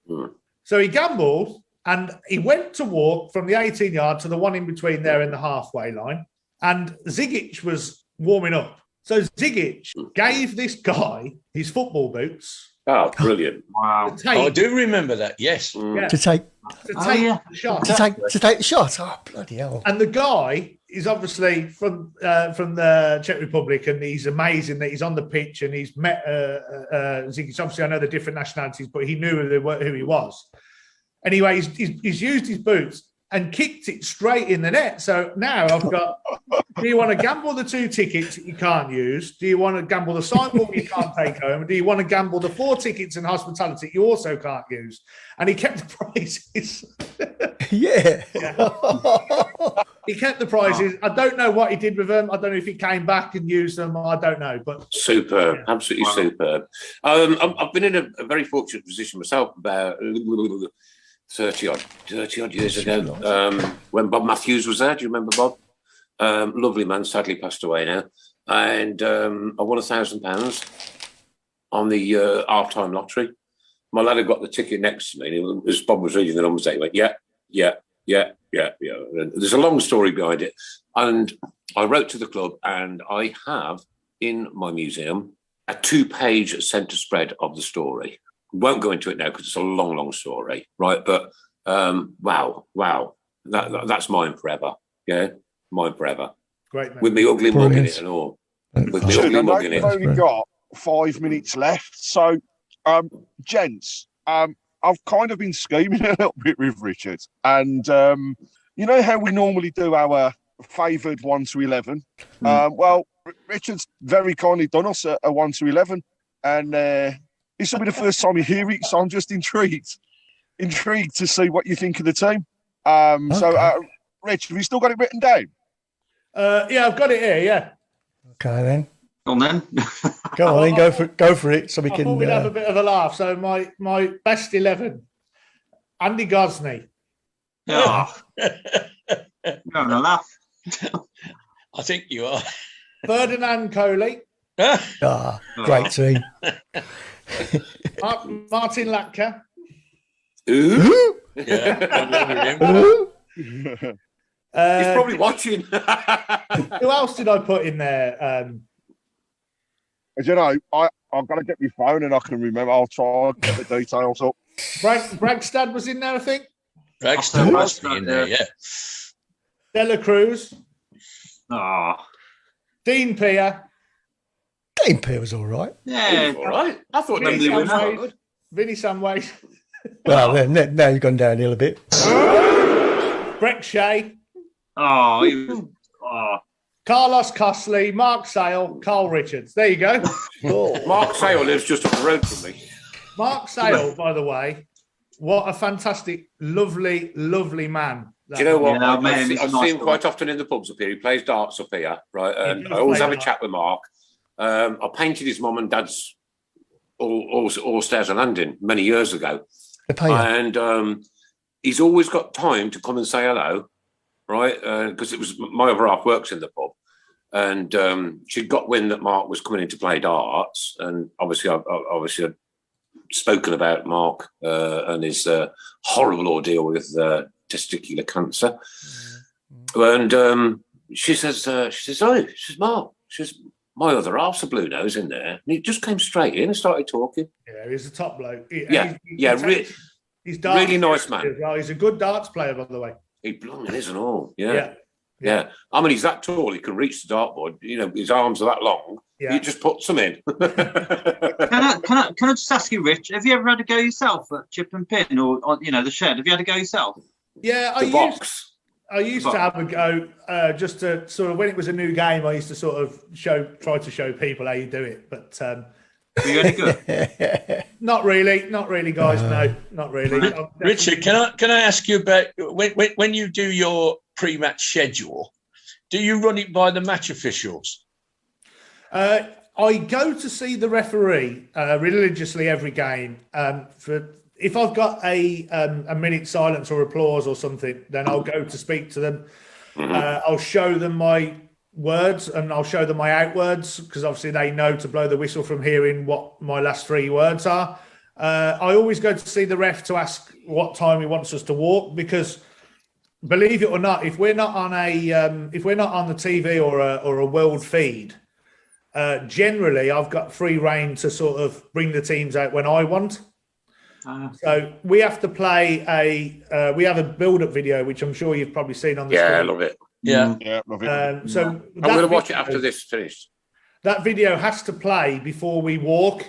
So he gambled, and he went to walk from the 18-yard to the one in between there in the halfway line. And Zigic was warming up. So Zigic gave this guy his football boots. Oh, brilliant. Wow. I do remember that, yes. Yeah. To take the shot. To take the shot. Oh, bloody hell. And the guy is obviously from the Czech Republic, and he's amazing that he's on the pitch and he's met Zigic. Obviously, I know the different nationalities, but he knew who he was. Anyway, he's used his boots and kicked it straight in the net. So now I've got, do you want to gamble the 2 tickets that you can't use? Do you want to gamble the sign ball you can't take home? Or do you want to gamble the 4 tickets and hospitality you also can't use? And he kept the prizes. Yeah. He kept the prizes. I don't know what he did with them. I don't know if he came back and used them. I don't know. But superb, absolutely superb. I've been in a very fortunate position myself about 30 odd years ago, when Bob Matthews was there. Do you remember Bob? Lovely man, sadly passed away now. And I won £1,000 on the half-time lottery. My lad had got the ticket next to me, and as Bob was reading the numbers, he went, yeah. And there's a long story behind it. And I wrote to the club, and I have in my museum a 2-page centre spread of the story. Won't go into it now because it's a long story, right? But wow, that's mine forever. Yeah, mine forever. Great, man. With me ugly mug in it and all. With me ugly mug in it. We've only got 5 minutes left, so gents, I've kind of been scheming a little bit with Richard, and you know how we normally do our favoured 1 to 11. Well, Richard's very kindly done us a 1 to 11, and. This will be the first time you hear it, so I'm just intrigued to see what you think of the team. So, Rich, have you still got it written down? Yeah, I've got it here. Yeah. Okay then. Go on then. Go on then. Go for it. So we I can. thought we'd have a bit of a laugh. So my best 11: Andy Gosney. Oh. You're having a laugh. I think you are. Ferdinand Coley. Great team. Martin Latka. Ooh. Yeah. He's probably watching. Who else did I put in there? As you know, I've got to get my phone and I can remember. I'll try and get the details up. Bragstad was in there, I think. Bragstad must be in there, yeah. Dela Cruz. Dean Peer. Dean Peer was all right. Yeah, all right. I thought Vinny was Samways. Vinny Samways. Well, then now you've gone downhill a bit. Breck Shea. Carlos Costley, Mark Sale, Carl Richards. There you go. Mark Sale lives just up the road from me. Mark Sale, by the way, what a fantastic, lovely man. Do you know what? Yeah, I see him quite often in the pubs up here. He plays darts up here, right? And I always have a chat with Mark. I painted his mum and dad's all stairs and landing many years ago. And he's always got time to come and say hello, right? Because it was my other half works in the pub, and she'd got wind that Mark was coming in to play darts, and obviously I'd spoken about Mark and his horrible ordeal with testicular cancer, and she says, "Oh, she's Mark. She's my other half's a blue nose in there," and he just came straight in and started talking. Yeah, he's a top bloke. He's really nice man. As well. He's a good darts player, by the way. He blooming isn't all. Yeah. I mean, he's that tall. He can reach the dartboard. You know, his arms are that long. Yeah. He just puts them in. Can I just ask you, Rich? Have you ever had a go yourself at chip and pin or the shed? Have you had a go yourself? Yeah, I used to have a go just to sort of, when it was a new game, I used to sort of try to show people how you do it. But were you any good? Not really, guys. No, not really. Richard, can I ask you about when you do your pre-match schedule? Do you run it by the match officials? I go to see the referee religiously every game. If I've got a minute silence or applause or something, then I'll go to speak to them. I'll show them my words and I'll show them my out words, because obviously they know to blow the whistle from hearing what my last 3 words are. I always go to see the ref to ask what time he wants us to walk, because believe it or not, if we're not on the TV or a world feed, generally I've got free reign to sort of bring the teams out when I want. So we have to play we have a build-up video, which I'm sure you've probably seen on the screen. I love it. Yeah, love it. So I'm going to watch it after this finished. That video has to play before we walk.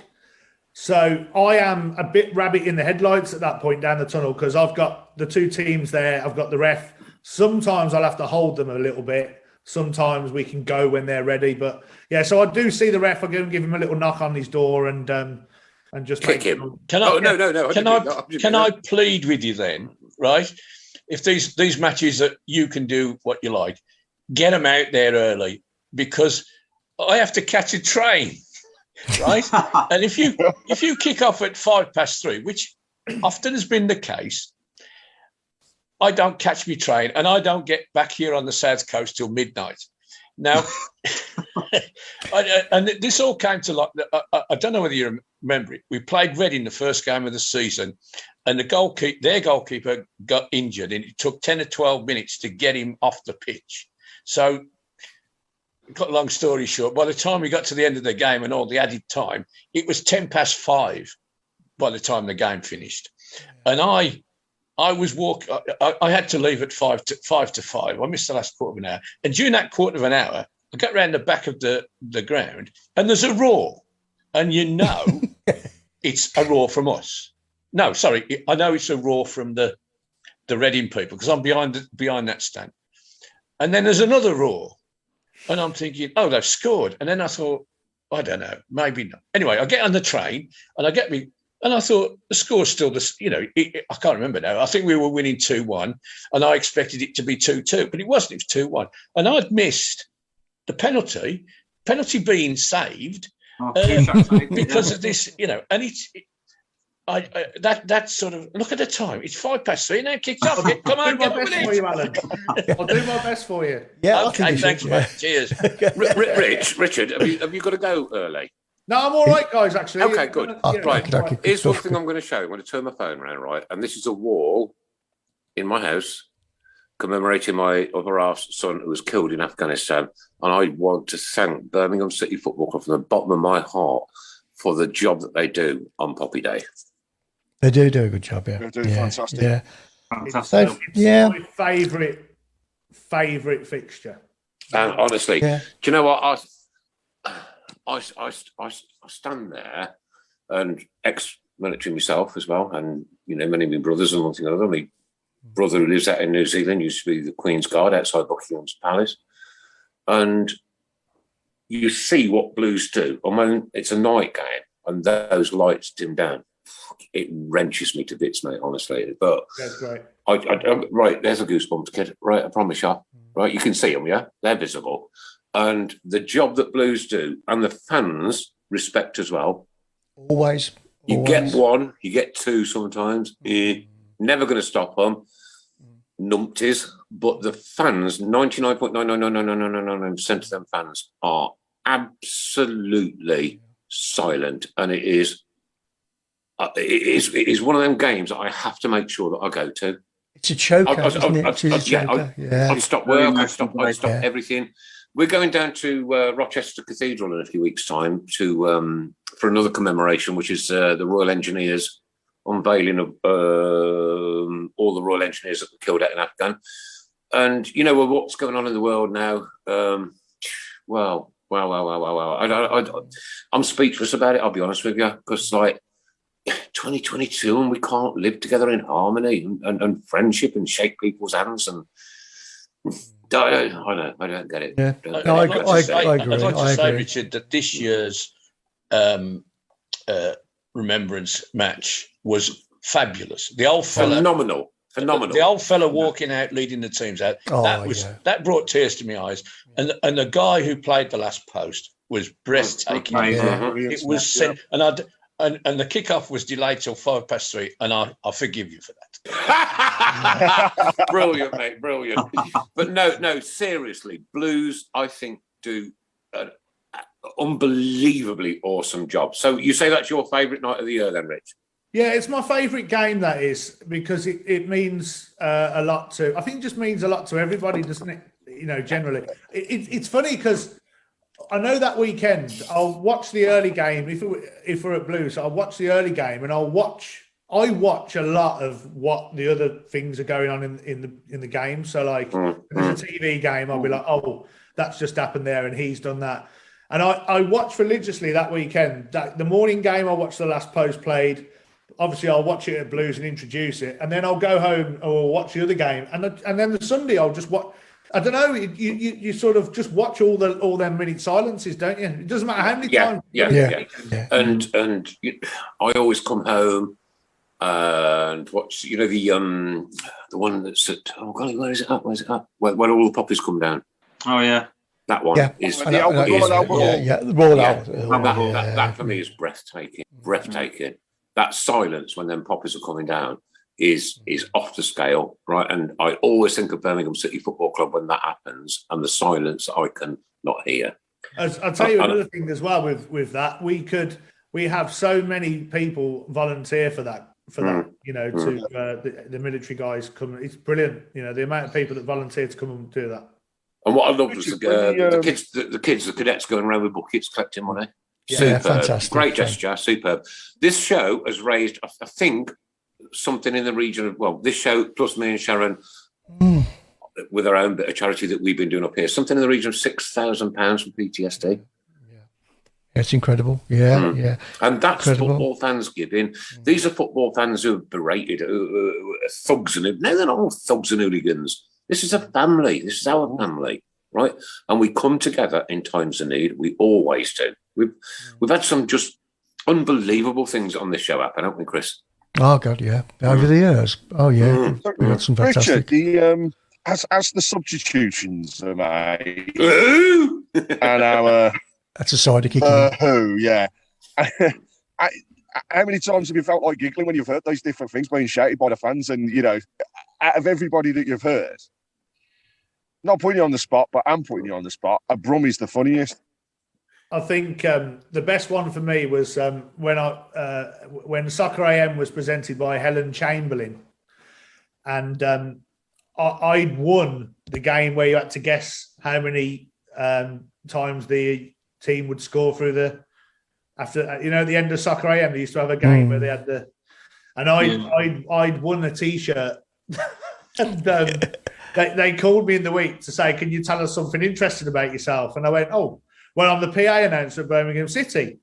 So I am a bit rabbit in the headlights at that point down the tunnel, because I've got the 2 teams there. I've got the ref. Sometimes I'll have to hold them a little bit. Sometimes we can go when they're ready. But yeah, so I do see the ref. I go and give him a little knock on his door and just kick him. Can I plead with you then, right? If these matches that you can do what you like, get them out there early, because I have to catch a train, right? And if you kick off at 3:05, which often has been the case, I don't catch my train and I don't get back here on the South Coast till midnight. Now, and this all came to like, I don't know whether you remember it. We played Reading the first game of the season, and their goalkeeper got injured, and it took 10 or 12 minutes to get him off the pitch. So, cut a long story short, by the time we got to the end of the game and all the added time, it was 5:10 by the time the game finished. And I was walking. I had to leave at 5:55. I missed the last quarter of an hour. And during that quarter of an hour, I got round the back of the ground, and there's a roar. And it's a roar from us. No, sorry, I know it's a roar from the Reading people, because I'm behind that stand. And then there's another roar. And I'm thinking, oh, they've scored. And then I thought, I don't know, maybe not. Anyway, I get on the train and and I thought the score's still I can't remember now. I think we were winning 2-1 and I expected it to be 2-2, but it wasn't. It was 2-1. And I'd missed the penalty being saved because of this, and that sort of, look at the time. It's 3:05 now. Kicks off. Come on, get with it. I'll do my best for you. Yeah. Okay, thanks, mate. Cheers. Richard, have you got to go early? No, I'm all right, guys, actually. Okay, good. Right. Here's one thing I'm going to show you. I'm going to turn my phone around, right? And this is a wall in my house commemorating my other half's son who was killed in Afghanistan. And I want to thank Birmingham City Football Club from the bottom of my heart for the job that they do on Poppy Day. They do a good job, yeah. They do fantastic. Yeah. Fantastic. It's my favourite fixture. And honestly, do you know what? I stand there, and ex-military myself as well, and many of my brothers and one thing or another. My brother who lives out in New Zealand used to be the Queen's Guard outside Buckingham's Palace, and you see what Blues do. I mean, it's a night game, and those lights dim down. It wrenches me to bits, mate. Honestly, but that's great. Right, there's a goosebumps, kid. Right, I promise you. Right, you can see them, yeah, they're visible. And the job that Blues do and the fans respect as well. Always. You get one, you get two sometimes. Never going to stop them. Numpties. But the fans, 99.99999% of them fans are absolutely silent. And it is one of them games that I have to make sure that I go to. It's a choker, isn't it? I'd stop work, I'd stop everything. We're going down to Rochester Cathedral in a few weeks' time to for another commemoration, which is the Royal Engineers unveiling of all the Royal Engineers that were killed out in Afghan. And you know what's going on in the world now? Wow. I'm speechless about it. I'll be honest with you, because 2022 and we can't live together in harmony and friendship and shake people's hands and. I don't get it. Yeah. I agree. I'd like to say, agree. Richard, that this year's remembrance match was fabulous. The old fella, phenomenal. The old fella walking out, leading the teams out. That brought tears to my eyes. And the guy who played the last post was breathtaking. It was, and the kickoff was delayed till 3:05, and I forgive you for that. Brilliant, mate, brilliant. But no, seriously, Blues, I think, do an unbelievably awesome job. So you say that's your favourite night of the year, then, Rich? Yeah, it's my favourite game, that is, because it means a lot to. I think it just means a lot to everybody, doesn't it? You know, generally, it's funny because. I know that weekend I'll watch the early game if we're at Blues. I'll watch the early game and I watch a lot of what the other things are going on in the game. So like if there's a TV game, I'll be like, oh, that's just happened there and he's done that. And I watch religiously that weekend. The morning game, I'll watch the last post played. Obviously, I'll watch it at Blues and introduce it, and then I'll go home or watch the other game, and then the Sunday I'll just watch. I don't know. You sort of just watch all them minute silences, don't you? It doesn't matter how many times. Yeah. And I always come home and watch. You know the one that's at where is it up? Where's it up? Where all the poppies come down. Oh yeah, that one is the Royal Albert. The Royal Albert. That for me is breathtaking. Breathtaking. That silence when them poppies are coming down is off the scale, right? And I always think of Birmingham City Football Club when that happens, and the silence I can not hear. I'll tell you another thing as well with that. We have so many people volunteer for that. You know, to the military guys come. It's brilliant. You know, the amount of people that volunteer to come and do that. And what I loved was the cadets going around with buckets collecting money. Yeah, superb, fantastic. Great gesture, superb. This show has raised, I think, something in the region of, well, this show plus me and Sharon with our own bit of charity that we've been doing up here, something in the region of £6,000 for PTSD. It's incredible. Yeah. And that's football fans giving. These are football fans who are berated, who are thugs, and no, they're not all thugs and hooligans. This is a family. This is our family, right? And we come together in times of need. We always do. We've had some just unbelievable things on this show happen, haven't we, Chris? Oh God, yeah. Over the years. Oh yeah. We had some fantastic. Richard, as the substitutions are made, and our that's a side of kicking. Yeah. How many times have you felt like giggling when you've heard those different things being shouted by the fans? And you know, out of everybody that you've heard, not putting you on the spot, but I'm putting you on the spot. A Brummie's the funniest. I think the best one for me was when Soccer AM was presented by Helen Chamberlain, and I'd won the game where you had to guess how many times the team would score through the after at the end of Soccer AM they used to have a game where they had I'd won a T-shirt and they called me in the week to say, can you tell us something interesting about yourself? And I went, oh. Well, I'm the PA announcer at Birmingham City.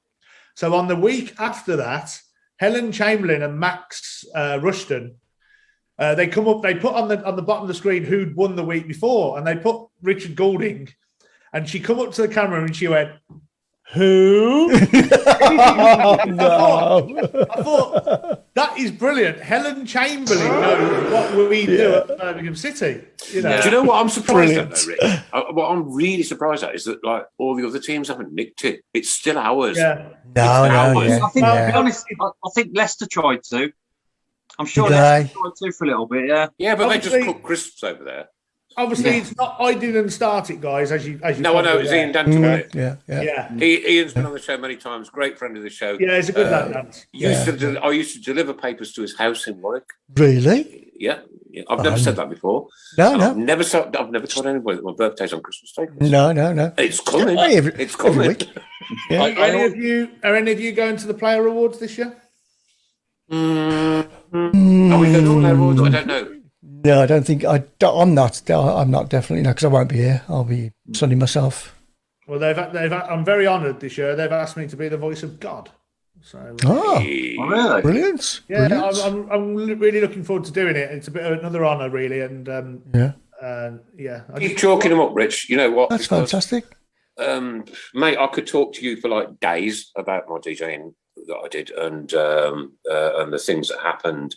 So on the week after that, Helen Chamberlain and Max Rushton, they come up. They put on the bottom of the screen who'd won the week before, and they put Richard Goulding. And she come up to the camera and she went, Who? No. I thought that is brilliant. Helen Chamberlain knows what we do at Birmingham City. You know. Do you know what I'm surprised at, though, Rich? What I'm really surprised at is that like all the other teams haven't nicked it. It's still ours. Yeah. No. I think, Yeah. to be honest, I think Leicester tried to. I'm sure Did Leicester tried to for a little bit. Yeah. Yeah, but Obviously- they just cook crisps over there. Obviously, it's not. I didn't start it, guys. As you. No, I know. It's Ian Danton. on it. Yeah. Yeah. Ian's been on the show many times. Great friend of the show. Yeah, it's a good lad, Dan. I used to deliver papers to his house in Warwick. Really? Yeah. I've never said that before. No. I've never told anybody that my birthday's on Christmas Day. No. It's coming. It's coming. Every week. Yeah. Are any of you going to the player awards this year? Are we going to all our awards? I don't know. No, I don't think I'm not definitely no, because I won't be here. I'll be sunning myself. Well, I'm very honoured this year. They've asked me to be the voice of God. So. Oh, Really? brilliant! Yeah, Brilliant. I'm really looking forward to doing it. It's a bit of another honour, really, and Keep chalking them up, Rich. You know what? That's fantastic. Mate, I could talk to you for like days about my DJing that I did and the things that happened,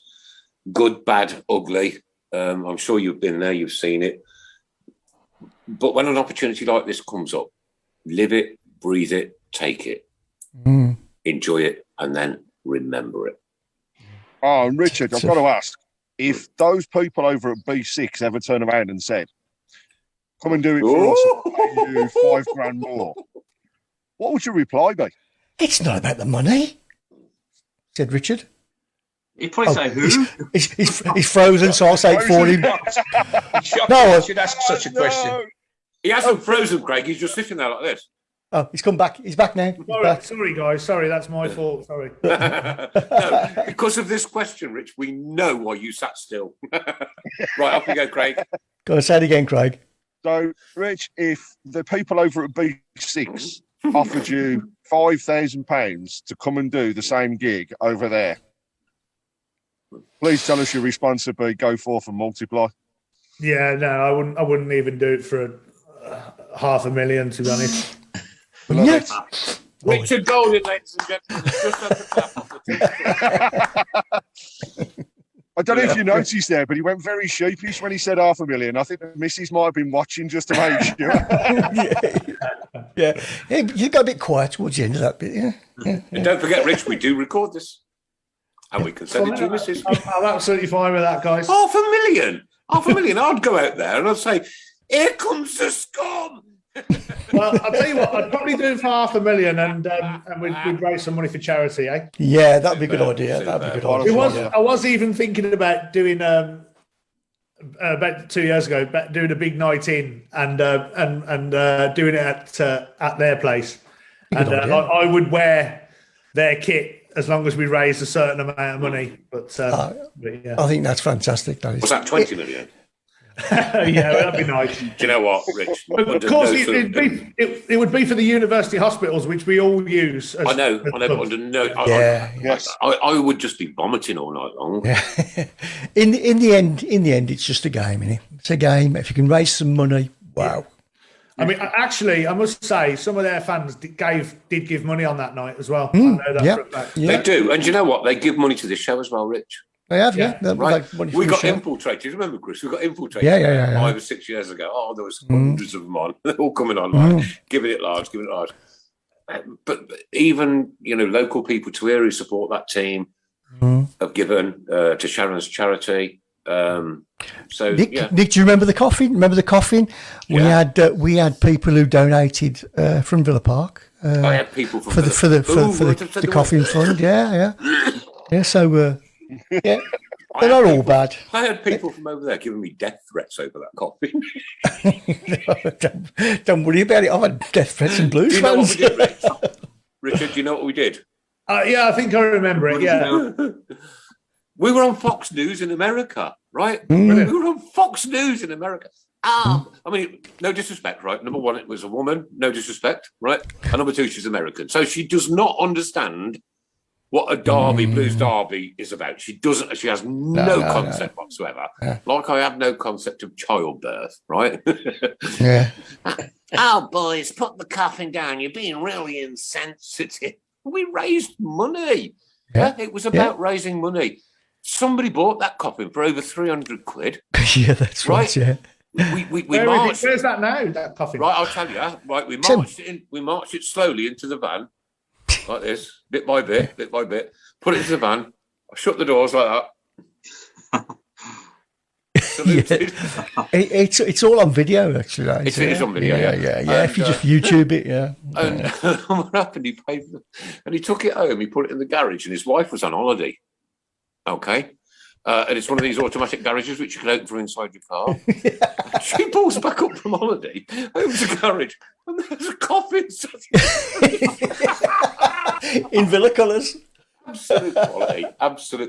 good, bad, ugly. I'm sure you've been there, you've seen it. But when an opportunity like this comes up, live it, breathe it, take it, enjoy it, and then remember it. Oh, and Richard, I've got to ask, if those people over at B6 ever turn around and said, come and do it for us, and pay you £5,000 more, what would your reply be? It's not about the money, said Richard. He'd probably say who? He's frozen, so I'll say it for him. I should ask such a question. He hasn't frozen, Craig. He's just sitting there like this. Oh, he's come back. He's back now. Sorry, guys. Sorry, that's my fault. Sorry. No, because of this question, Rich, we know why you sat still. Right, off you go, Craig. Go on, say it again, Craig. So, Rich, if the people over at B6 offered you £5,000 to come and do the same gig over there, please tell us your response would be go forth and multiply. Yeah, no, I wouldn't even do it for $500,000, to be honest. Yes. Richard Goulding, ladies and gentlemen, just at the top. I don't know if you noticed there, but he went very sheepish when he said $500,000. I think the missus might have been watching just to make sure. Yeah. You got a bit quiet towards the end of that bit, yeah. And don't forget, Rich, we do record this. And we can send it to your missus. I'm absolutely fine with that, guys. $500,000. $500,000. I'd go out there and I'd say, here comes the scum. Well, I'll tell you what, I'd probably do it for $500,000 and we'd raise some money for charity, eh? Yeah, that'd be a good idea. That'd be a good idea. I was even thinking about doing about 2 years ago, doing a big night in and doing it at their place. And I would wear their kit as long as we raised a certain amount of money. But yeah. I think that's fantastic. That is. Was that 20 million? Yeah, that'd be nice. Do you know what, Rich? Of course, it would be for the university hospitals, which we all use. I know, but under no. Yes. I would just be vomiting all night long. Yeah. In the end, it's just a game, isn't it? It's a game. If you can raise some money, wow. I mean, actually, I must say, some of their fans did give money on that night as well. I know that for a fact. They do, and you know what? They give money to this show as well, Rich. They have, yeah. Right. Like We got infiltrated. Remember, Chris? We got infiltrated. Yeah. 5 or 6 years ago. Oh, there was hundreds of them on. They're all coming on, like, giving it large. But even local people to here who support that team have given to Sharon's charity. So Nick, do you remember the coffin? We had people who donated from Villa Park. I had people from for the coffin fund. Yeah. So yeah, they're not all bad. I had people from over there giving me death threats over that coffin. Don't worry about it. I've had death threats and blues. Do you know what we did, Richard? Do you know what we did? Yeah, I think I remember it. Yeah. We were on Fox News in America, right? We were on Fox News in America. I mean, no disrespect, right? Number one, it was a woman, no disrespect, right? And number two, she's American. So she does not understand what a derby, blues derby is about. She doesn't, she has no concept whatsoever. Yeah. Like I have no concept of childbirth, right? Yeah. Oh, boys, put the coffin down. You're being really insensitive. We raised money. Yeah. It was about raising money. Somebody bought that coffin for over 300 quid. Yeah, that's right. Yeah. We marched. Where's that now? That coffin. Right, I'll tell you. Right, we marched it slowly into the van, like this, bit by bit. Put it into the van. I shut the doors like that. It's all on video, actually. It is on video. Yeah. If you just YouTube it, And what happened? He paid for and he took it home. He put it in the garage, and his wife was on holiday. Okay. And it's one of these automatic garages which you can open from inside your car. She pulls back up from holiday, opens the garage, and there's a coffin in villa colours. Absolute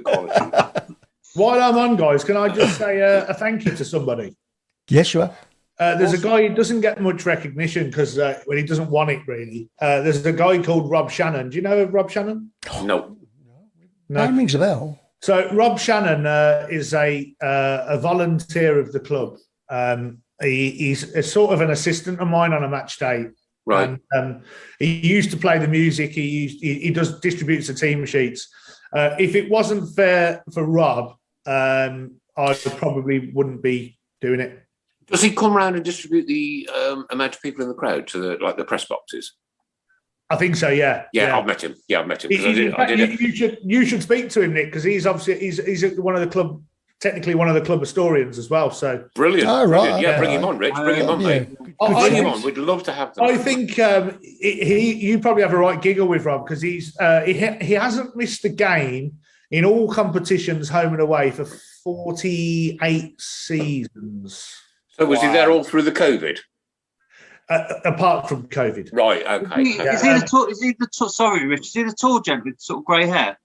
quality. While I'm on, guys, can I just say a thank you to somebody? Yes, sure. There's a guy who doesn't get much recognition because when he doesn't want it, really. There's a guy called Rob Shannon. Do you know Rob Shannon? No. That rings a bell. So Rob Shannon is a volunteer of the club. He's a sort of an assistant of mine on a match day. Right. And, he used to play the music. He does distributes the team sheets. If it wasn't fair for Rob, I probably wouldn't be doing it. Does he come around and distribute the amount of people in the crowd to the press boxes? I think so. Yeah. I've met him. I did. You should speak to him, Nick, because he's obviously he's one of the club, technically one of the club historians as well. So brilliant. Oh, right. Brilliant. Yeah, bring him on, Rich. Bring him on, mate. Bring him on. We'd love to have them. I think you probably have a right giggle with Rob because he hasn't missed a game in all competitions, home and away, for 48 seasons. So was he there all through the COVID? Apart from COVID. Right, okay. Is he the sorry, Rich, is he the tall gent with sort of grey hair?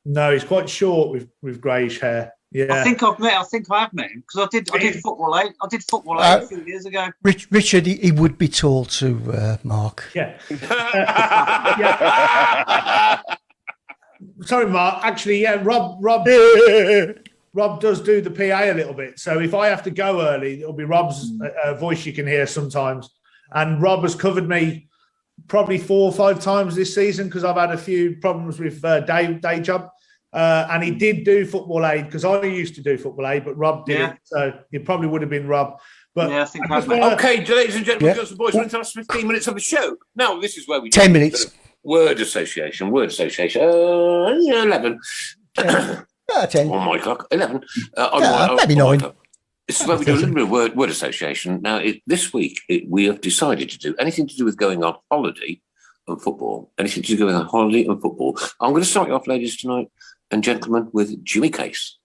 No, he's quite short with greyish hair. Yeah. I think I have met him because I did football aid. I did football aid a few years ago. Richard, he would be tall to Mark. Yeah. Sorry, Mark. Actually, yeah, Rob does do the PA a little bit. So if I have to go early, it'll be Rob's voice you can hear sometimes. And Rob has covered me probably 4 or 5 times this season because I've had a few problems with day job. And he did do football aid because I used to do football aid, but Rob didn't. So it probably would have been Rob. But yeah, I think okay, ladies and gentlemen, girls and boys, we're into the last 15 minutes of the show. Now, this is where we 10 minutes. Word association. 11. 10. On my clock, 11. Maybe 9. This is where we do a little bit of word association. Now, this week, we have decided to do anything to do with going on holiday and football. Anything to do with holiday and football. I'm going to start you off, ladies tonight and gentlemen, with Jimmy Case.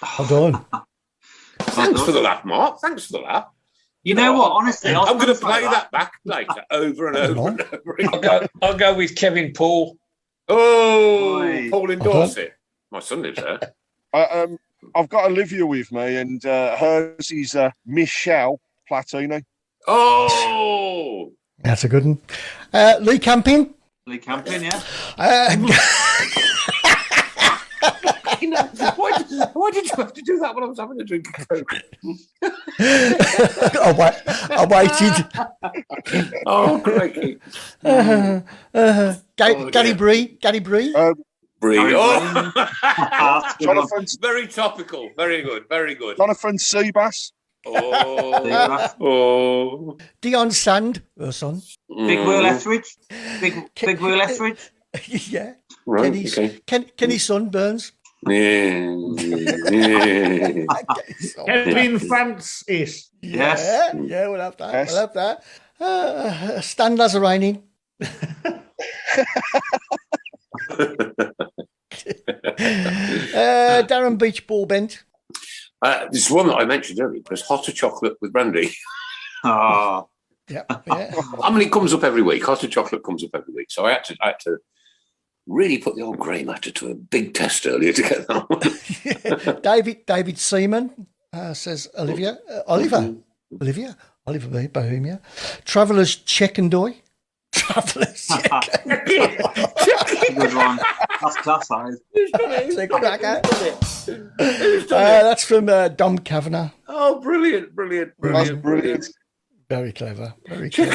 Hold on. Thanks for the laugh, Mark. Thanks for the laugh. You know what? Honestly, I'm going to play that back later, over and over and over again. I'll go with Kevin Paul. Oh, Paul in Dorset. My son lives there. I've got Olivia with me, and hers is Michelle Platini. Oh, that's a good one. Lee Camping. Lee Camping, yeah. Why did you have to do that when I was having a drink of Coke? I waited. Oh, crikey. Gary Bree. Bree. Jonathan, very topical. Very good. Jonathan Seabass. Oh. Dion Sand, her son. Big Will Etheridge. Big Will Etheridge. Yeah. Right. Kenny's son, Burns. Kevin Francis. Yes. Yeah, we'll have that. We'll have that. Stan Lazzarini. Darren Beach Ball Bent. This is one that I mentioned earlier, but it's hotter chocolate with brandy. Oh. Yeah. I mean, it comes up every week. Hotter chocolate comes up every week. So I had to really put the old grey matter to a big test earlier to get that one. David Seaman says Oliver Bohemia. Travellers Checkendoy. Travellers Checkendoy. Good one. That's class, that is. That's from Dom Kavanagh. Oh, brilliant. Very clever. Very clever.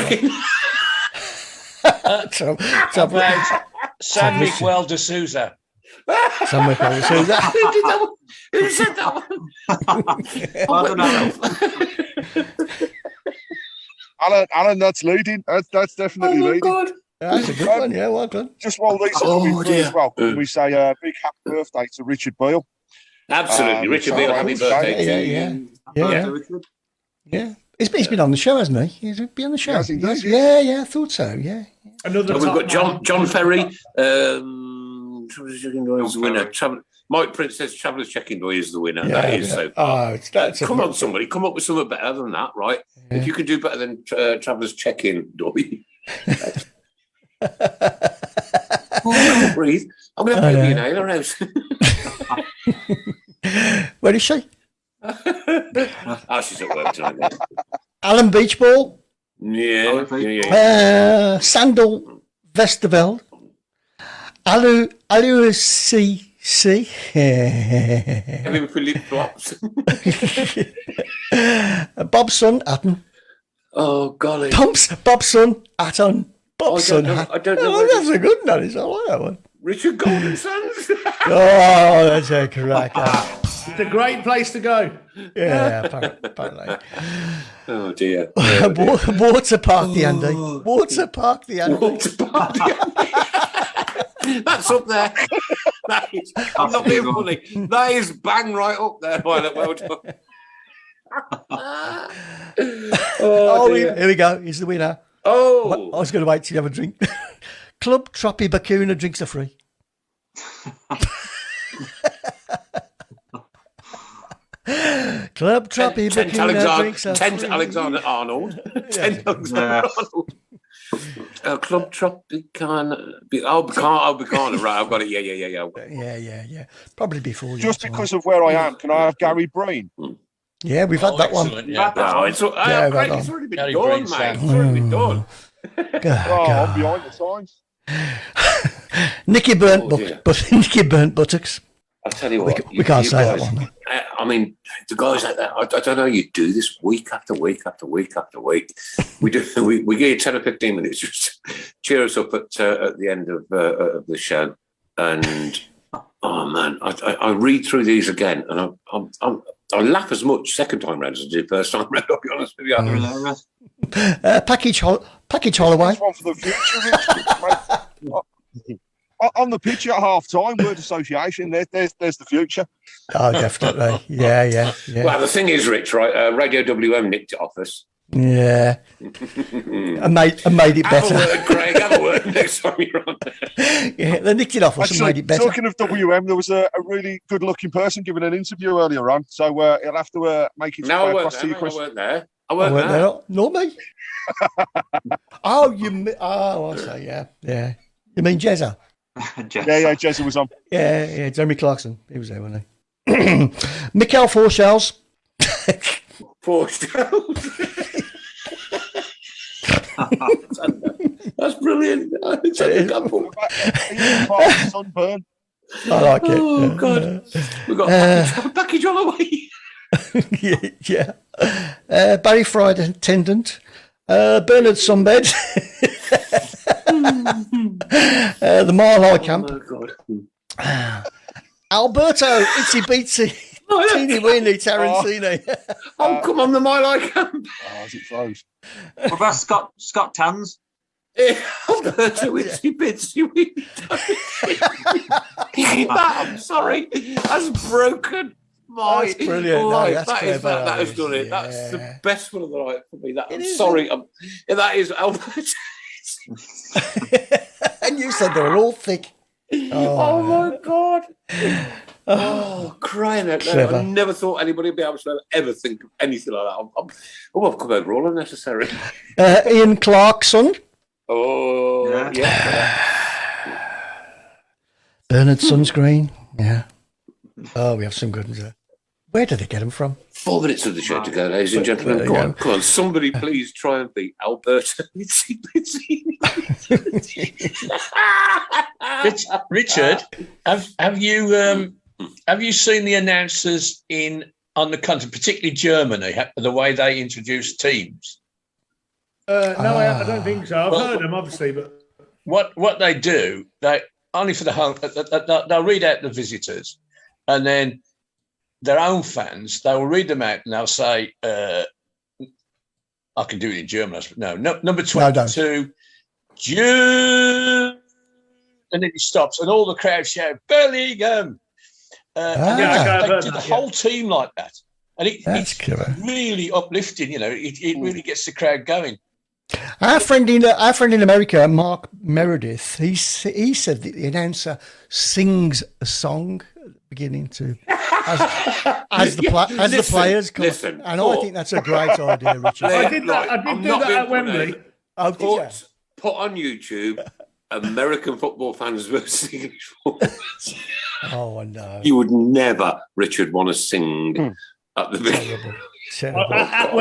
San Miguel de Souza. San Miguel de Souza. Who said that one? Alan, that's leading. That's definitely leading. God. That's a good one. Yeah, well done. Just while these are coming through as well, can we say a big happy birthday to Richard Beale? Absolutely, Richard Beale, happy birthday to you. Yeah. He's been on the show, hasn't he? He's been on the show. Yes, indeed. Yeah, I thought so. Yeah. Another. We've got John Ferry. Traveller's Checking Boy is the winner. Mike Prince says Traveller's Checking Boy is the winner. Yeah, that is so far. Come on, somebody, come up with something better than that, right? Yeah. If you could do better than Traveller's Check-In, Dobby. I can't breathe. I'm going to have to be in her house. Where is she? She's at work tonight. Alan Beachball. Yeah. Sandal Vesterveld. Alu C. Having Philip Flops. Bobson Atton. Oh, golly. Bobson Atton. Bobson. I don't know. That's a good one. I like that one. Richard Golden Sons. Oh, that's a cracker. It's a great place to go. Yeah, apparently. Oh, dear. Water Park the Andy. Water Park the Andy. That's up there. I'm not being funny. That is bang right up there. Well done. Here we go. He's the winner. Oh, I was going to wait till you have a drink. Club Troppy Bakuna drinks are free. Club Troppy Bakuna drinks are free. 10 Alexander Arnold. 10 Alexander Arnold. Club Tropicana. Bicana. Right, I've got it. Yeah. Probably before you. Just because of where I am, can I have Gary Breen? Yeah, we've had that one. Yeah. It's already been Gary done, Breen, mate. It's already been done. I'm behind the signs. Nicky burnt buttocks. I'll tell you what. We can't say that one. I mean, the guys out there, I don't know how you do this week after week after week after week. We give you 10 or 15 minutes, just cheer us up at the end of the show. And, oh, man, I read through these again, and I laugh as much second time round as I did first time round, I'll be honest with you. Package Holloway. One for the future. On the pitch at half time, word association, there's the future. Oh, definitely. Yeah. Well, the thing is, Rich, right? Radio WM nicked it off us. Yeah. and made it better. Have a word, Craig. Have a word next time you're on there. Yeah, they nicked it off us and made it better. Talking of WM, there was a really good-looking person giving an interview earlier on, so he'll have to make it across to you, Chris. I weren't there. Not me. I say, yeah. You mean Jezza? Yeah, Jezza was on. Yeah, Jeremy Clarkson. He was there, wasn't he? Mikel Forshells. That's brilliant. It's a couple. Sunburn. I like it. Oh, God. We've got a package all the way. Yeah. Barry Fried attendant. Bernard Sunbed. The Mile High Camp. Oh, God. Alberto Itsy Beatsy. Teeny Weeny Tarantini. Come on, the Mile High Camp. As it flows. What about Scott Tans? Alberto Itsy Bitsy Weeny Tarantini. I'm sorry. That's broken. That's brilliant. Life. No, that's that has done it. Yeah. That's the best one of the night for me. I'm sorry. That is Alberto. And you said they were all thick. Oh my God. Oh, crying out loud. I never thought anybody would be able to ever think of anything like that. I've come over all unnecessary. Ian Clarkson. Oh, yeah. Bernard Sunscreen. Yeah. Oh, we have some good ones there. Where did they get them from? 4 minutes of the show to go, ladies and gentlemen. Come on. Somebody please try and beat Alberto. Richard, have you seen the announcers on the continent, particularly Germany, the way they introduce teams? No, I don't think so. I've heard them, obviously, but what they do, they only for the home, they'll read out the visitors, and then their own fans, they will read them out and they'll say, I can do it in German, but no, number 22, June, and then he stops, and all the crowd shout, Birmingham. And they do the whole team like that. And it's really uplifting, it really gets the crowd going. Our friend in America, Mark Meredith, he said that the announcer sings a song at the beginning as the players come. Listen, and I think that's a great idea, Richard. I did that at Wembley. Put on YouTube American football fans versus English football fans. Oh, no. You would never, Richard, want to sing at the beginning. At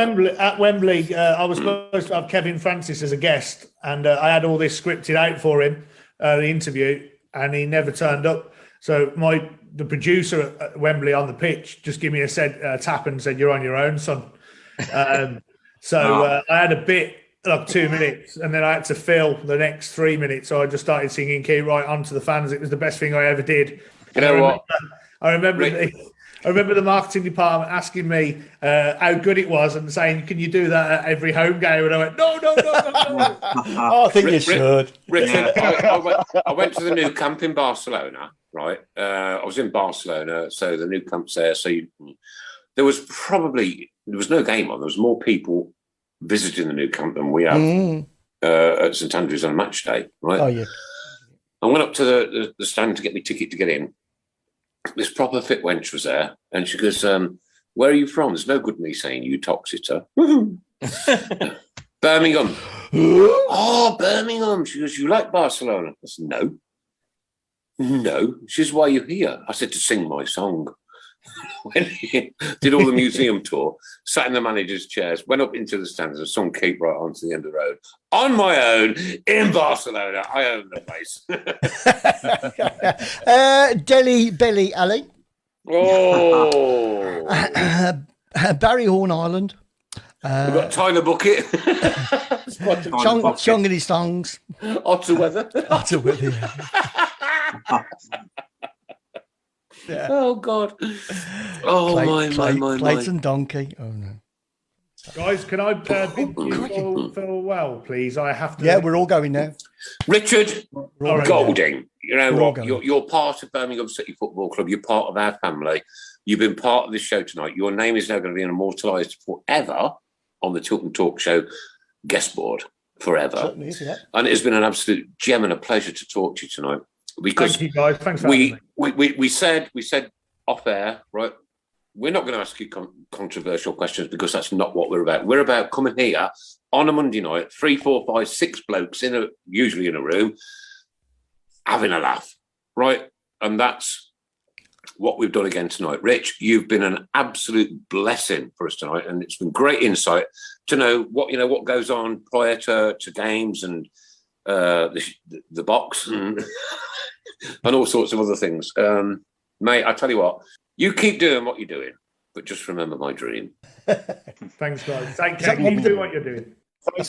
Wembley, I was supposed to have Kevin Francis as a guest, and I had all this scripted out for him, the interview, and he never turned up. So the producer at Wembley on the pitch just gave me a tap and said, "You're on your own, son." I had a bit like 2 minutes, and then I had to fill the next 3 minutes. So I just started singing "Keep Right On" to the fans. It was the best thing I ever did. You know what? I remember the marketing department asking me how good it was and saying, "Can you do that at every home game?" And I went, "No." Oh, I think you should. Richard, I went to the new camp in Barcelona, right? I was in Barcelona, so the new camp's there. So there was no game on. There was more people visiting the new camp than we have at St Andrews on a match day, right? Oh, yeah. I went up to the stand to get my ticket to get in. This proper fit wench was there, and she goes, "Where are you from? There's no good me saying you toxitor." Birmingham. Oh, Birmingham. She goes, "You like Barcelona?" I said, No. She says, "Why are you here?" I said, "To sing my song." Went in, did all the museum tour, sat in the manager's chairs, went up into the stands and sung "Keep Right On" to the end of the road. On my own, in Barcelona. I own the place. Delhi Belly Alley. Oh. Barry Horn Island. We've got Tyler Bucket. Chongity Songs. Otter Weather. Yeah. Oh, God. Oh, my. Clayton Donkey. Oh, no. Guys, can I bid you farewell, please? I have to. Yeah, we're all going now. Richard Goulding, you know what? Going. You're part of Birmingham City Football Club. You're part of our family. You've been part of this show tonight. Your name is now going to be immortalised forever on the Tilton Talk Show guest board forever. Certainly is, yeah. And it has been an absolute gem and a pleasure to talk to you tonight. Because thank you, guys. Thanks for having me. We said off air, right? We're not going to ask you controversial questions because that's not what we're about. We're about coming here on a Monday night, 3, 4, 5, 6 blokes usually in a room, having a laugh, right? And that's what we've done again tonight. Rich, you've been an absolute blessing for us tonight, and it's been great insight to know what goes on prior to games and the box and, and all sorts of other things. Mate, I tell you what, you keep doing what you're doing, but just remember my dream. Thanks, guys. Take care. Keep doing what you're doing.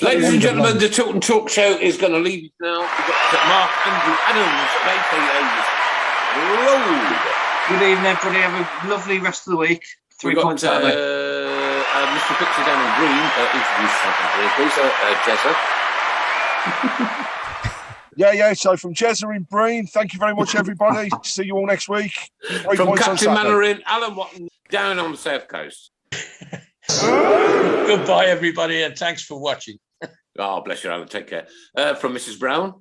Ladies and gentlemen, the Tilton Talk Show is going to leave you now. We've got Mark Andrew Adams, a.k.a. Road. Good evening, everybody. Have a lovely rest of the week. 3 points out of it. Mr. Pixie down in Green, introduce yourself, please. Jezza. Yeah. So from Jezza in Breen, thank you very much, everybody. See you all next week. From Captain Mannering, Alan Watton, down on the South Coast. Goodbye, everybody, and thanks for watching. Oh, bless you, Alan. Take care. From Mrs. Browne.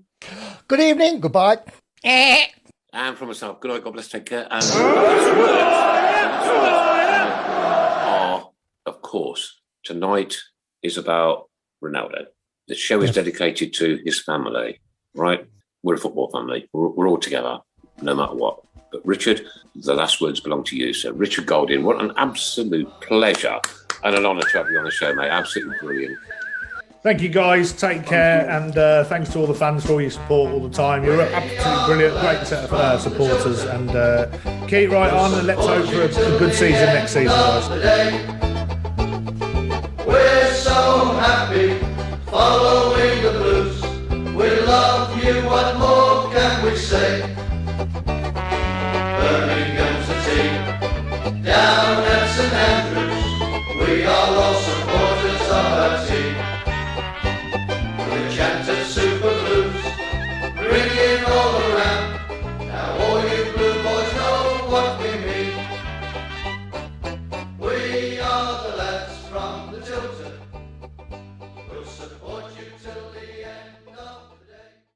Good evening. Goodbye. And from myself, good night, God bless, take care. And of course, tonight is about Ronaldo. The show is dedicated to his family, right? We're a football family. We're all together, no matter what. But Richard, the last words belong to you. So Richard Goulding, what an absolute pleasure and an honour to have you on the show, mate. Absolutely brilliant. Thank you, guys. Take care, and thanks to all the fans for all your support all the time. You're absolutely brilliant, great set of supporters, and keep right on, and let's hope for a good season next season, guys. We're so happy. you what more